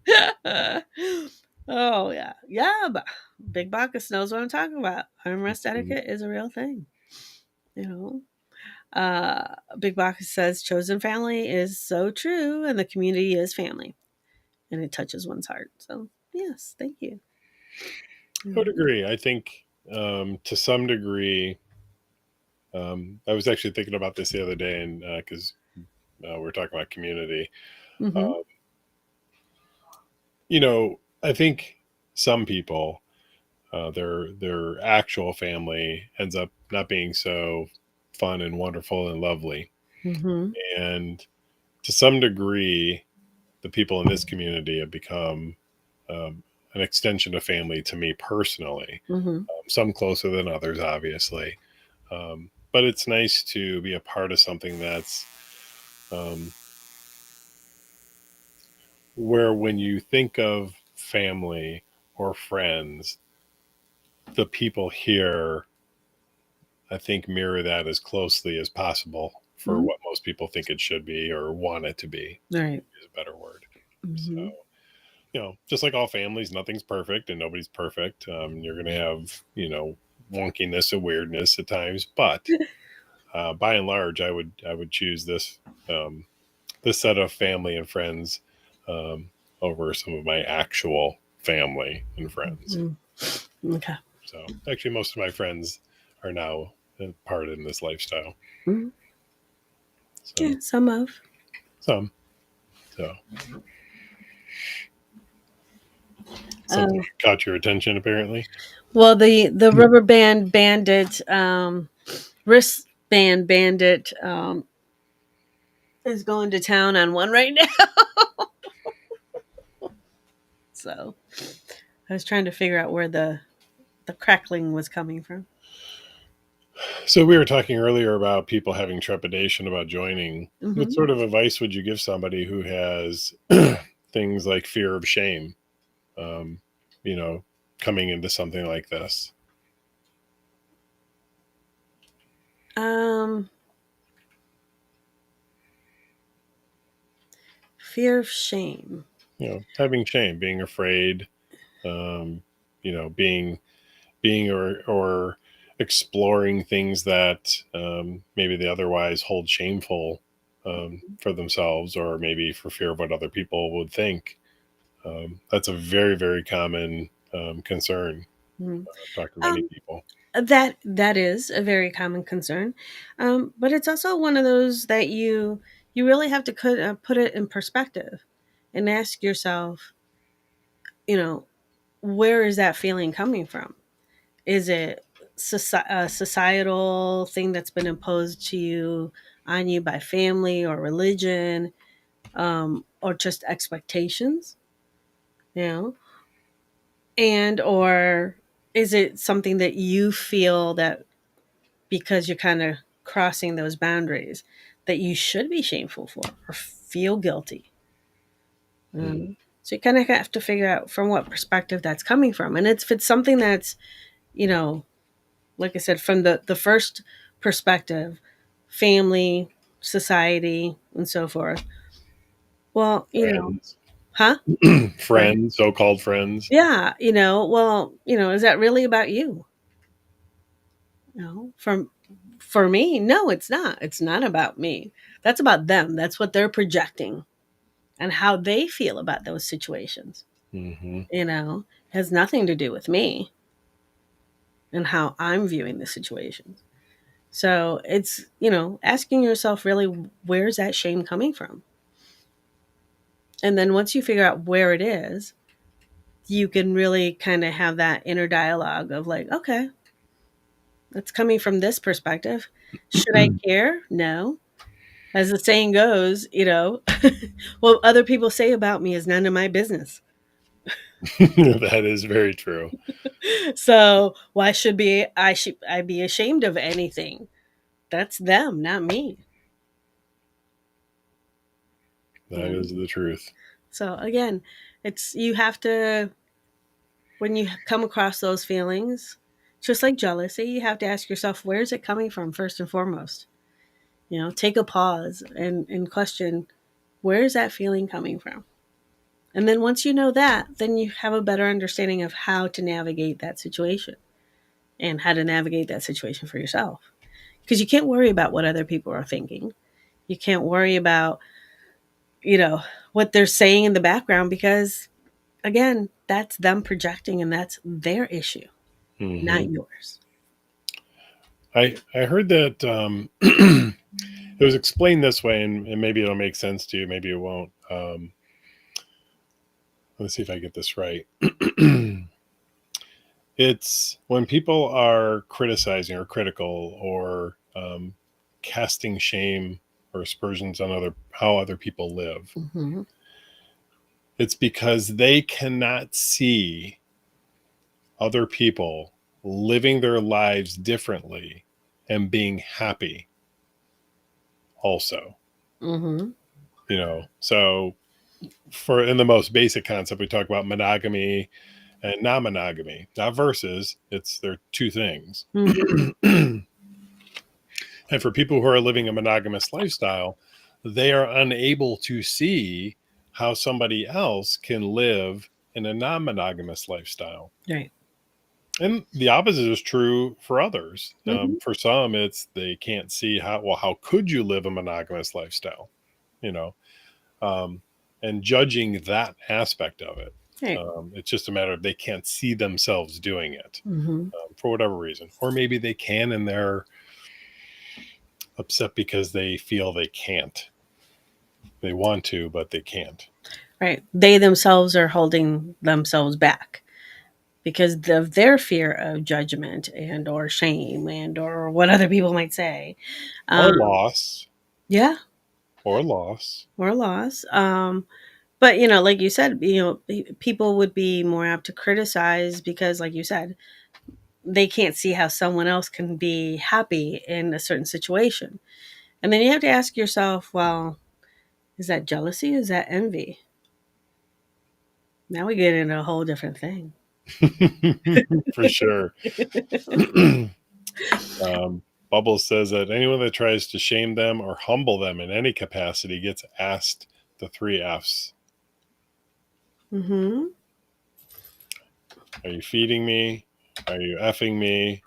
Oh yeah, but Big Bacchus knows what I'm talking about. Armrest etiquette is a real thing. Big Bacchus says chosen family is so true, and the community is family, and it touches one's heart. So yes, thank you. I would agree. I think to some degree, I was actually thinking about this the other day, and because we're talking about community, Mm-hmm. I think some people, their actual family ends up not being so fun and wonderful and lovely, Mm-hmm. and to some degree, the people in this community have become an extension of family to me personally. Mm-hmm. Some closer than others, obviously. But it's nice to be a part of something that's um, where when you think of family or friends, the people here I think, mirror that as closely as possible for Mhm. what most people think it should be or want it to be, Right. is a better word. So, Hmm. just like all families, nothing's perfect and nobody's perfect. You're going to have, wonkiness and weirdness at times, but by and large, I would choose this set of family and friends over some of my actual family and friends. Okay. So actually, most of my friends are now part in this lifestyle. Mhm. So Yeah, some of. some, so something Um, caught your attention apparently. well, the rubber band bandit, wristband bandit, is going to town on one right now. So I was trying to figure out where the crackling was coming from. So we were talking earlier about people having trepidation about joining. What Hmm. sort of advice would you give somebody who has things like fear of shame, um, you know, coming into something like this? Um, Fear of shame. Having shame, being afraid, um, being or exploring things that maybe they otherwise hold shameful for themselves, or maybe for fear of what other people would think. That's a very, very common concern. Mhm. I've talked to many Um, people. that is a very common concern, but it's also one of those that you really have to put it in perspective and ask yourself, you know, where is that feeling coming from? Is it a societal thing that's been imposed to you on you by family or religion, or just expectations? You know, and or is it something that you feel that because you're kind of crossing those boundaries that you should be shameful for or feel guilty? Mm. So you kind of have to figure out from what perspective that's coming from, and if it's something that's, you know, like I said, from the first perspective, family, society, and so forth. Well, Friends, huh? Right. friends, so-called friends. Yeah, well, is that really about you? From for me, no, it's not. It's not about me. That's about them. That's what they're projecting and how they feel about those situations. Hmm. Has nothing to do with me and how I'm viewing the situations. So it's, asking yourself really, where's that shame coming from? And then once you figure out where it is, you can really kind of have that inner dialogue of like, okay, it's coming from this perspective. Should I care? No. As the saying goes, what other people say about me is none of my business. That is very true. So why should I be ashamed of anything? That's them, not me. That Yeah. is the truth. So again, it's you have to, when you come across those feelings, just like jealousy, you have to ask yourself, where is it coming from first and foremost? Take a pause and question, where is that feeling coming from? And then once you know that, then you have a better understanding of how to navigate that situation and how to navigate that situation for yourself. Because you can't worry about what other people are thinking. You can't worry about, you know, what they're saying in the background because, again, that's them projecting and that's their issue, Hmm. not yours. I heard that it was explained this way, and maybe it'll make sense to you, maybe it won't. Let's see if I get this right. It's when people are criticizing or critical or casting shame or aspersions on how other people live. Mm-hmm. It's because they cannot see other people living their lives differently and being happy also. Mm-hmm. So for in the most basic concept, we talk about monogamy and non-monogamy, not versus, they're two things. Mm-hmm. And for people who are living a monogamous lifestyle, they are unable to see how somebody else can live in a non-monogamous lifestyle. Right. And the opposite is true for others. Mm-hmm. For some, it's they can't see how could you live a monogamous lifestyle, you know, um, and judging that aspect of it. Right. It's just a matter of they can't see themselves doing it Mm-hmm. for whatever reason. Or maybe they can and they're upset because they feel they can't. They want to, but they can't. Right. They themselves are holding themselves back because of their fear of judgment and or shame and or what other people might say. Or Um, loss. yeah, Or loss. or loss. But like you said, people would be more apt to criticize because, like you said, they can't see how someone else can be happy in a certain situation. And then you have to ask yourself, well, is that jealousy? Is that envy? Now we get into a whole different thing. For sure. Bubbles says that anyone that tries to shame them or humble them in any capacity gets asked the 3 F's. Mm-hmm. Are you feeding me? Are you effing me?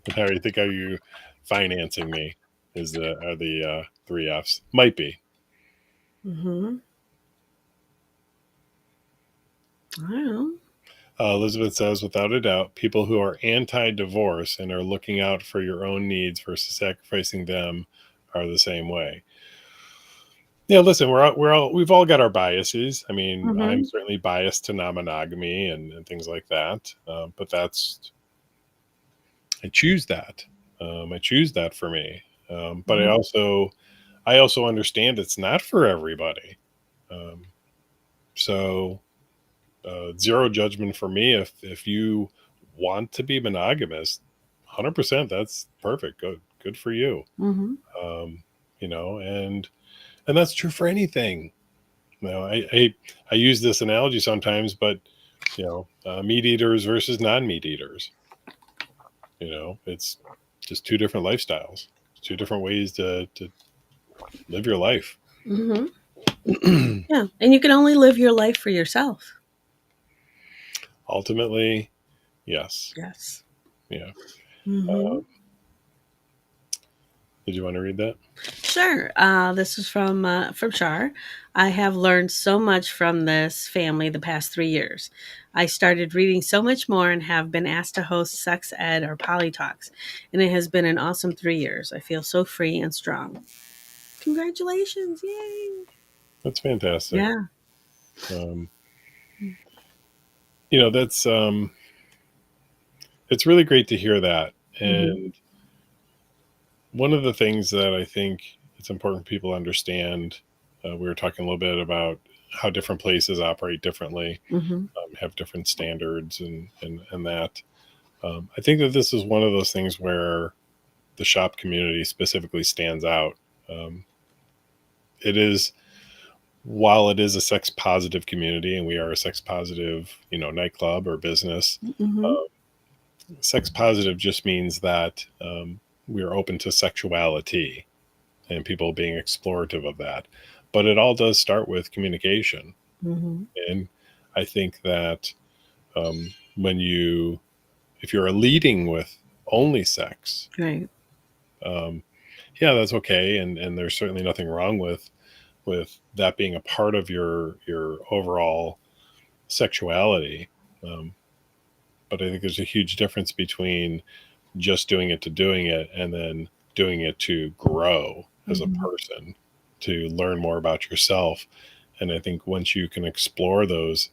And how do you think are you financing me? Are the 3 F's? Might be. Mm-hmm. I don't know. Elizabeth says, without a doubt, people who are anti-divorce and are looking out for your own needs versus sacrificing them are the same way. Yeah, listen, we've all got our biases. I mean, I'm Mm-hmm. certainly biased to non-monogamy and things like that. But I choose that. I choose that for me. But I also understand it's not for everybody. Um, so zero judgment for me. If you want to be monogamous, 100%, that's perfect. Good for you. Mm-hmm. Um, and that's true for anything. I use this analogy sometimes, but meat eaters versus non-meat eaters. It's just 2 different lifestyles, 2 different ways to live your life. Mm-hmm. Yeah, and you can only live your life for yourself. Ultimately, yes. Yes. Yeah. Mm-hmm. Did you want to read that? Sure. This is from Char. I have learned so much from this family the past 3 years. I started reading so much more and have been asked to host sex ed or poly talks, and it has been an awesome 3 years. I feel so free and strong. Congratulations! Yay! That's fantastic. Yeah. Um, that's it's really great to hear that. Mm-hmm. And one of the things that I think it's important people understand, we were talking a little bit about how different places operate differently, Mm-hmm. have different standards and that. I think that this is one of those things where the shop community specifically stands out. Um, it is, while it is a sex positive community and we are a sex positive, nightclub or business, Mm-hmm. uh, sex positive just means that we are open to sexuality and people being explorative of that. But it all does start with communication. Mm-hmm. And I think that if you're leading with only sex, Right. um, yeah, that's okay. And there's certainly nothing wrong with that being a part of your overall sexuality. Um, but I think there's a huge difference between just doing it to doing it and then doing it to grow as a Mm-hmm. person, to learn more about yourself. And I think once you can explore those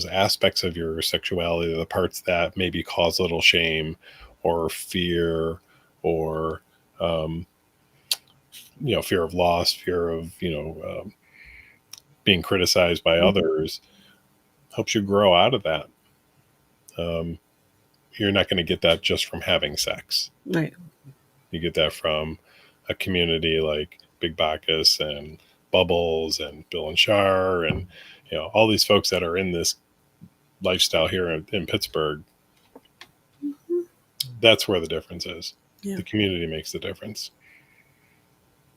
aspects of your sexuality, the parts that maybe cause a little shame or fear or um, fear of loss, fear of being criticized by Mm-hmm. others, helps you grow out of that. Um, you're not going to get that just from having sex. Right. You get that from a community like Big Bacchus and Bubbles and Bill and Char and all these folks that are in this lifestyle here in Pittsburgh. Mm-hmm. That's where the difference is. Yeah. The community makes the difference.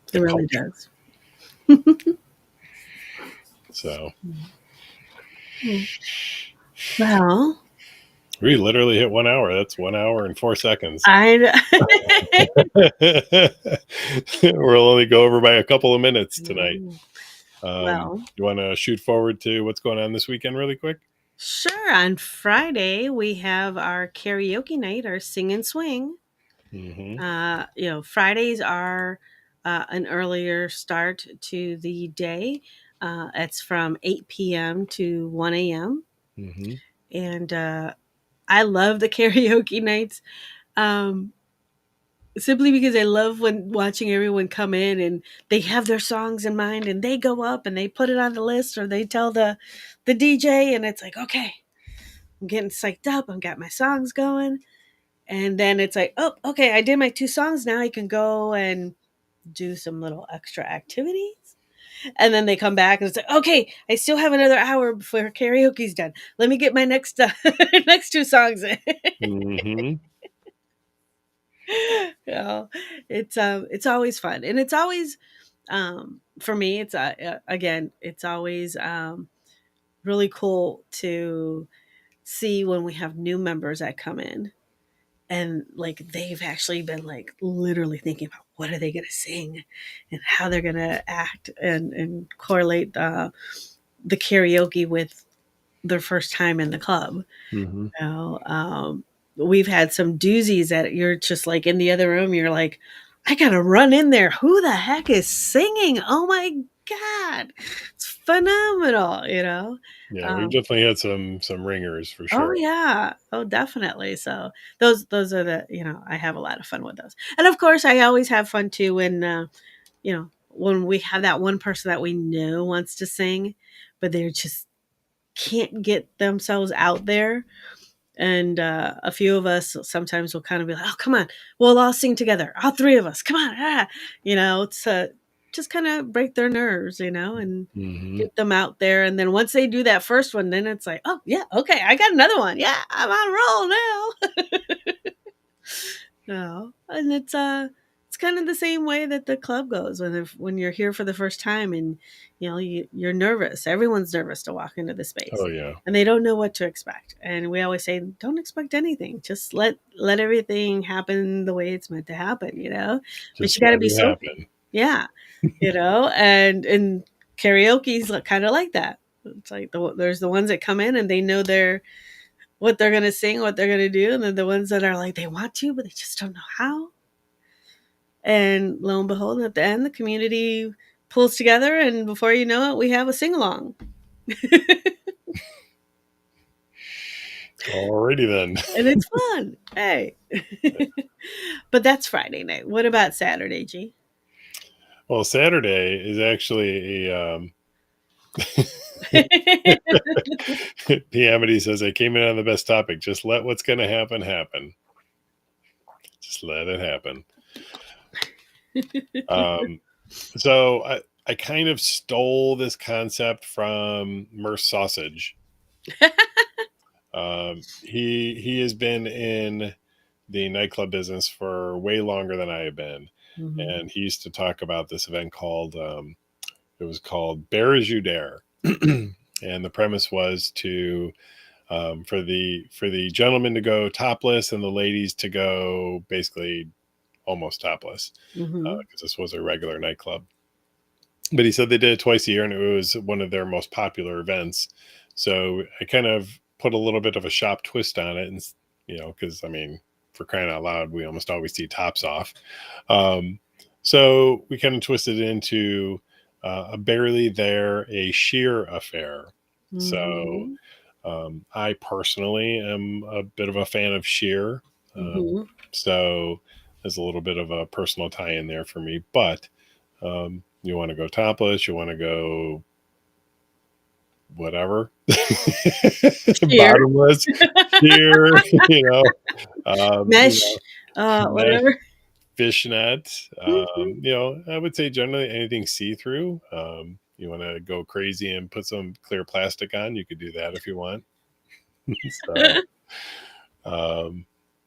It The really culture. does. So Well, we literally hit 1 hour. That's 1 hour and 4 seconds. I We'll only go over by a couple of minutes tonight. well, You want to shoot forward to what's going on this weekend really quick? sure. On Friday we have our karaoke night, our sing and swing. Mm-hmm. Fridays are an earlier start to the day. It's from 8 p.m. to 1 a.m. Mm-hmm. And I love the karaoke nights. Um, Simply because I love when watching everyone come in and they have their songs in mind and they go up and they put it on the list or they tell the DJ and it's like, okay, I'm getting psyched up. I've got my songs going. And then it's like, oh, okay, I did my 2 songs. Now I can go and do some little extra activities. And then they come back and it's like, okay, I still have another hour before karaoke's done. Let me get my next next 2 songs in. Mm-hmm. you know, it's always fun, and it's always for me. It's again, it's always really cool to see when we have new members that come in and like they've actually been like literally thinking about what are they going to sing and how they're going to act and correlate the karaoke with their first time in the club. Mm-hmm. You know, we've had some doozies that you're just like in the other room, you're like, I gotta run in there. Who the heck is singing? Oh my god, it's phenomenal. Yeah, we've Um, definitely had some ringers for oh sure. yeah, oh definitely. So those are I have a lot of fun with those, and of course I always have fun too when we have that one person that we know wants to sing, but they're just can't get themselves out there. And a few of us sometimes will kind of be like, "Oh, come on, we'll all sing together, all 3 of us. Come on, to just kind of break their nerves, and Mm-hmm. get them out there. And then once they do that first one, then it's like, oh yeah, okay, I got another one. Yeah, I'm on a roll now. No, and it's kind of the same way that the club goes when you're here for the first time and you're nervous. Everyone's nervous to walk into the space, Oh yeah, and they don't know what to expect. And we always say, don't expect anything. Just let everything happen the way it's meant to happen. But just you got to let be it soapy. happen. Yeah, and karaoke's kind of like that. It's like there's the ones that come in and they know what they're gonna sing, what they're gonna do, and then the ones that are like they want to, but they just don't know how. And lo and behold, at the end, the community pulls together, and before you know it, we have a sing along. Alrighty then. And it's fun. Hey. But that's Friday night. What about Saturday, G? Well, Saturday is actually a the Amity says, I came in on the best topic. Just let what's going to happen happen. Just let it happen. So I kind of stole this concept from Merce Sausage. He has been in the nightclub business for way longer than I have been, and he used to talk about this event called it was called Bear as You Dare, and the premise was to for the gentlemen to go topless and the ladies to go basically almost topless because this was a regular nightclub. But he said they did it twice a year and it was one of their most popular events. So I kind of put a little bit of a shop twist on it, and because I mean, for crying out loud, we almost always see tops off. So we kind of twisted it into a barely there, a sheer affair. So I personally am a bit of a fan of sheer. So there's a little bit of a personal tie in there for me. But you want to go topless, you want to go whatever, bottomless, sheer, Mesh, mesh, whatever. fishnet. I would say generally anything see through. You want to go crazy and put some clear plastic on, you could do that if you want. So,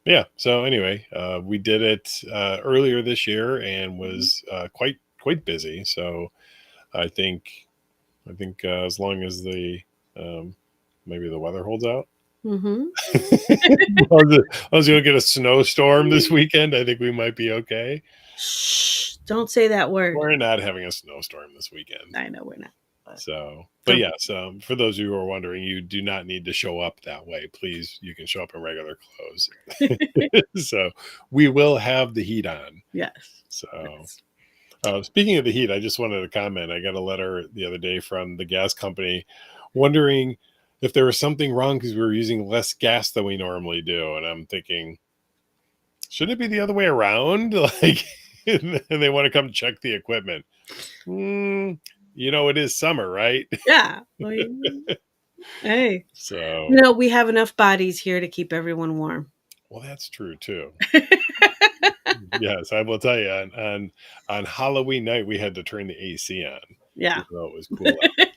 Yeah. So anyway, we did it earlier this year and was quite busy. So I think as long as the um, maybe the weather holds out. Mm-hmm. I was going to get a snowstorm this weekend. I think we might be okay. Shh! Don't say that word. We're not having a snowstorm this weekend. I know we're not. So, but Don't- yes, for those of you who are wondering, you do not need to show up that way. Please, you can show up in regular clothes. So we will have the heat on. Yes. So Yes. speaking of the heat, I just wanted to comment. I got a letter the other day from the gas company wondering if there was something wrong because we were using less gas than we normally do. And I'm thinking, shouldn't it be the other way around? Like, and they want to come check the equipment. It is summer, right? Yeah. Well, hey, So, we have enough bodies here to keep everyone warm. well, that's true too. Yes, I will tell you. On Halloween night, we had to turn the AC on, Yeah. even though it was cool out.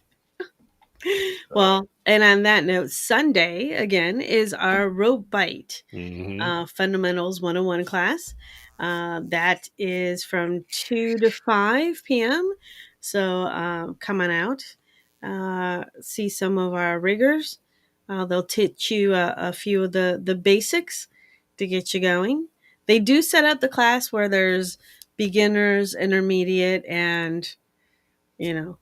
Well, and on that note, Sunday again is our rope bite fundamentals 101 class. That is from 2 to 5 p.m. So come on out, see some of our riggers. They'll teach you a few of the basics to get you going. They do set up the class where there's beginners, intermediate, and you know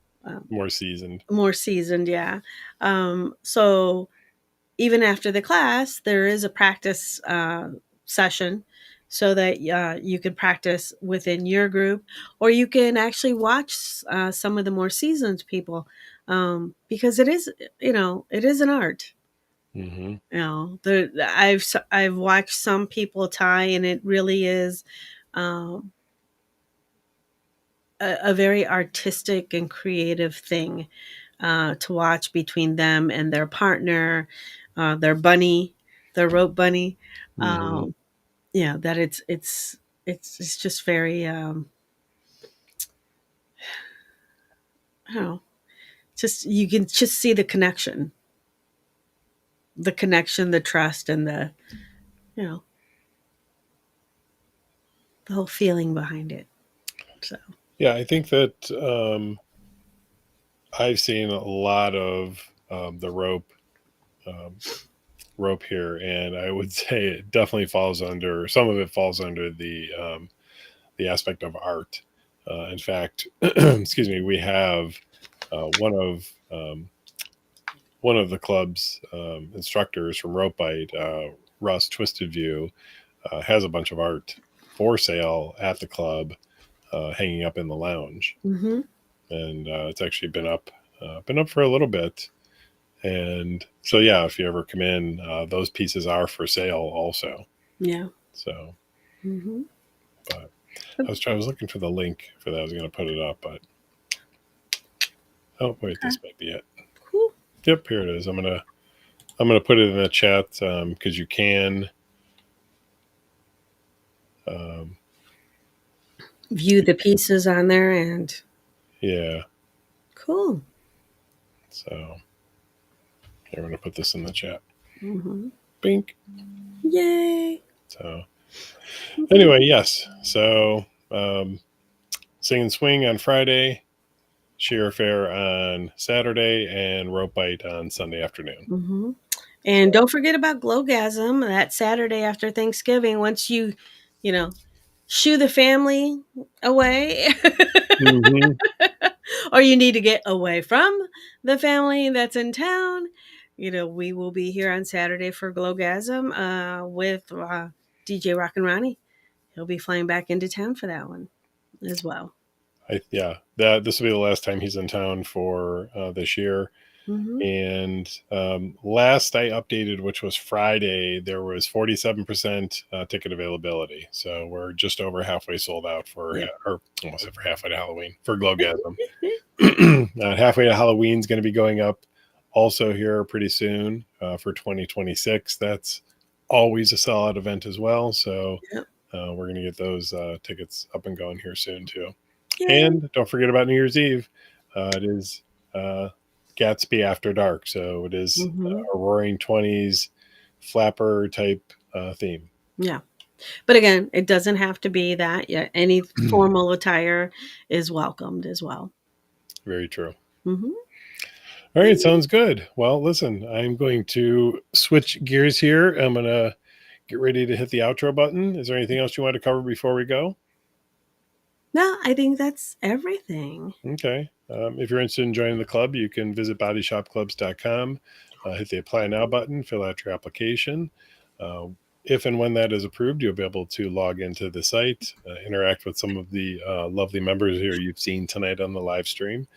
More seasoned. more seasoned. Yeah. So even after the class, there is a practice session so that you can practice within your group, or you can actually watch some of the more seasoned people, because it is an art. Mm-hmm. I've watched some people tie, and it really is um, a very artistic and creative thing to watch between them and their partner, their bunny, their rope bunny. Mm-hmm. Yeah, that it's just very I don't know, just you can just see the connection, the trust, and you know the whole feeling behind it. So Yeah, I think that I've seen a lot of the um, rope here, and I would say it definitely falls under some of it falls under the aspect of art. In fact, excuse me, we have one of the club's instructors from Rope Bite, Russ Twisted View, has a bunch of art for sale at the club, hanging up in the lounge, mm-hmm. and it's actually been up for a little bit. And so, yeah, if you ever come in, those pieces are for sale also. Yeah. So, Mm-hmm. but I was looking for the link for that. I was going to put it up, but oh wait, this might be it. Cool. Yep, here it is. I'm gonna put it in the chat because you can um, View the pieces on there, and yeah. cool. So here, I'm gonna put this in the chat. Mm-hmm. Bink. Yay. So anyway, yes. So sing and swing on Friday, sheer fair on Saturday, and rope bite on Sunday afternoon. Mm-hmm. And don't forget about Glowgasm that Saturday after Thanksgiving. Once you know, shoo the family away, Mm-hmm. or you need to get away from the family that's in town, we will be here on Saturday for Glowgasm with DJ Rock and Ronnie. He'll be flying back into town for that one as well. Yeah, that this will be the last time he's in town for this year. Mm-hmm. And last I updated, which was Friday, there was 47% ticket availability. So we're just over halfway sold out or almost for halfway to Halloween for Glowgasm. Halfway to Halloween is going to be going up also here pretty soon for 2026. That's always a sellout event as well. So Yep. we're going to get those tickets up and going here soon too. Yay. And don't forget about New Year's Eve. It is Gatsby After Dark. So it is Mm-hmm. a Roaring 20s flapper type theme. Yeah. But again, it doesn't have to be that. Yeah, any formal attire is welcomed as well. Very true. Hmm. All right, sounds good. Well, listen, I'm going to switch gears here. I'm going to get ready to hit the outro button. Is there anything else you want to cover before we go? No, I think that's everything. Okay. If you're interested in joining the club, you can visit bodyshopclubs.com, hit the apply now button, fill out your application. If and when that is approved, you'll be able to log into the site, interact with some of the lovely members here you've seen tonight on the live stream,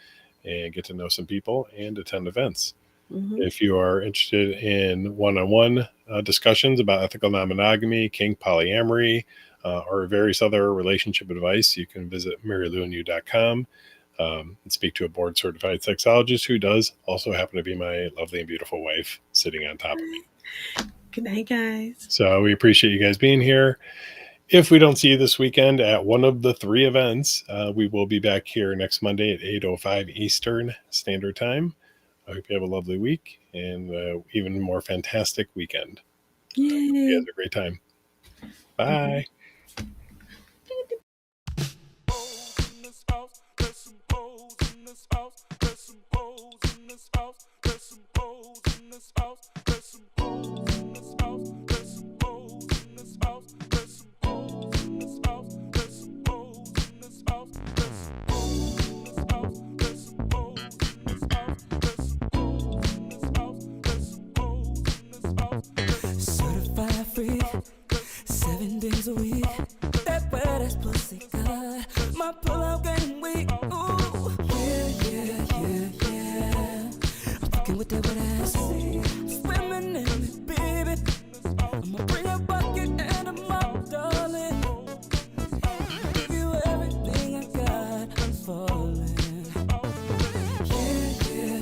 and get to know some people and attend events. Hmm. If you are interested in one-on-one discussions about ethical non-monogamy, kink, polyamory, or various other relationship advice, you can visit mariluandyou.com and speak to a board-certified sexologist who does also happen to be my lovely and beautiful wife sitting on top of me. Good night, guys. So we appreciate you guys being here. If we don't see you this weekend at one of the 3 events, we will be back here next Monday at 8:05 Eastern Standard Time. I hope you have a lovely week and even more fantastic weekend. Yay. You guys have a great time. Bye. Certified freak, 7 days a week. That wet ass pussy good. My pull-out game weak. Ooh, yeah. I'm fucking with that wet ass. Swimming in it, baby. I'ma bring a bucket and a mop, darling. Give you everything I got. I'm falling. Yeah.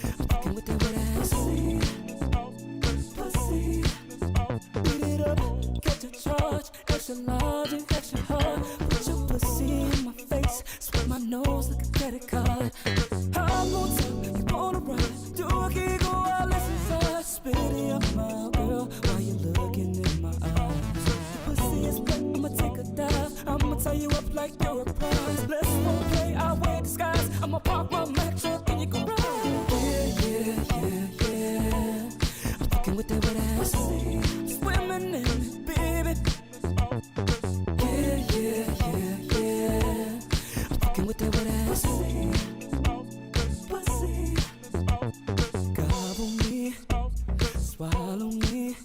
I'm fucking with that wet ass. Pussy. Beat it up, catch a charge. Extra large and extra hard. Put your pussy in my face. Swipe my nose like a credit card. I'm on top, you wanna ride. Do a giggle while listen. Spit in your mouth, girl, while you're looking in my eyes. Your pussy is wet, I'ma take a dive. I'ma tie you up like you're a prize. Let's play, I'll wear disguise. I'ma park my Mack truck and you can ride. Yeah. I'm fucking with that wet ass. Swimming in it, baby. Yeah. I'm fucking with that wet ass. Pussy. Gobble me, swallow me,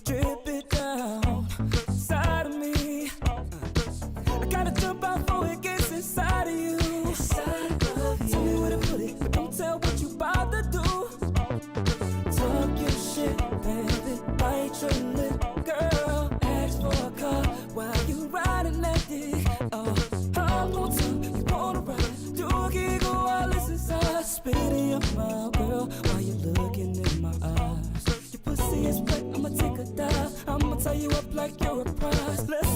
drip it down inside of me. I gotta jump out before it gets inside of you. Tell me where to put it, but don't tell what you about to do. Talk your shit, baby, bite your lip, girl. Ask for a car while you riding that dick. Oh, I'm on top, you wanna ride. Do a giggle while it's inside. Spit in your mouth, girl, while you're looking in my eyes. Your pussy is wet, I'ma take a dive. I'ma tie you up like you're a prize. Let's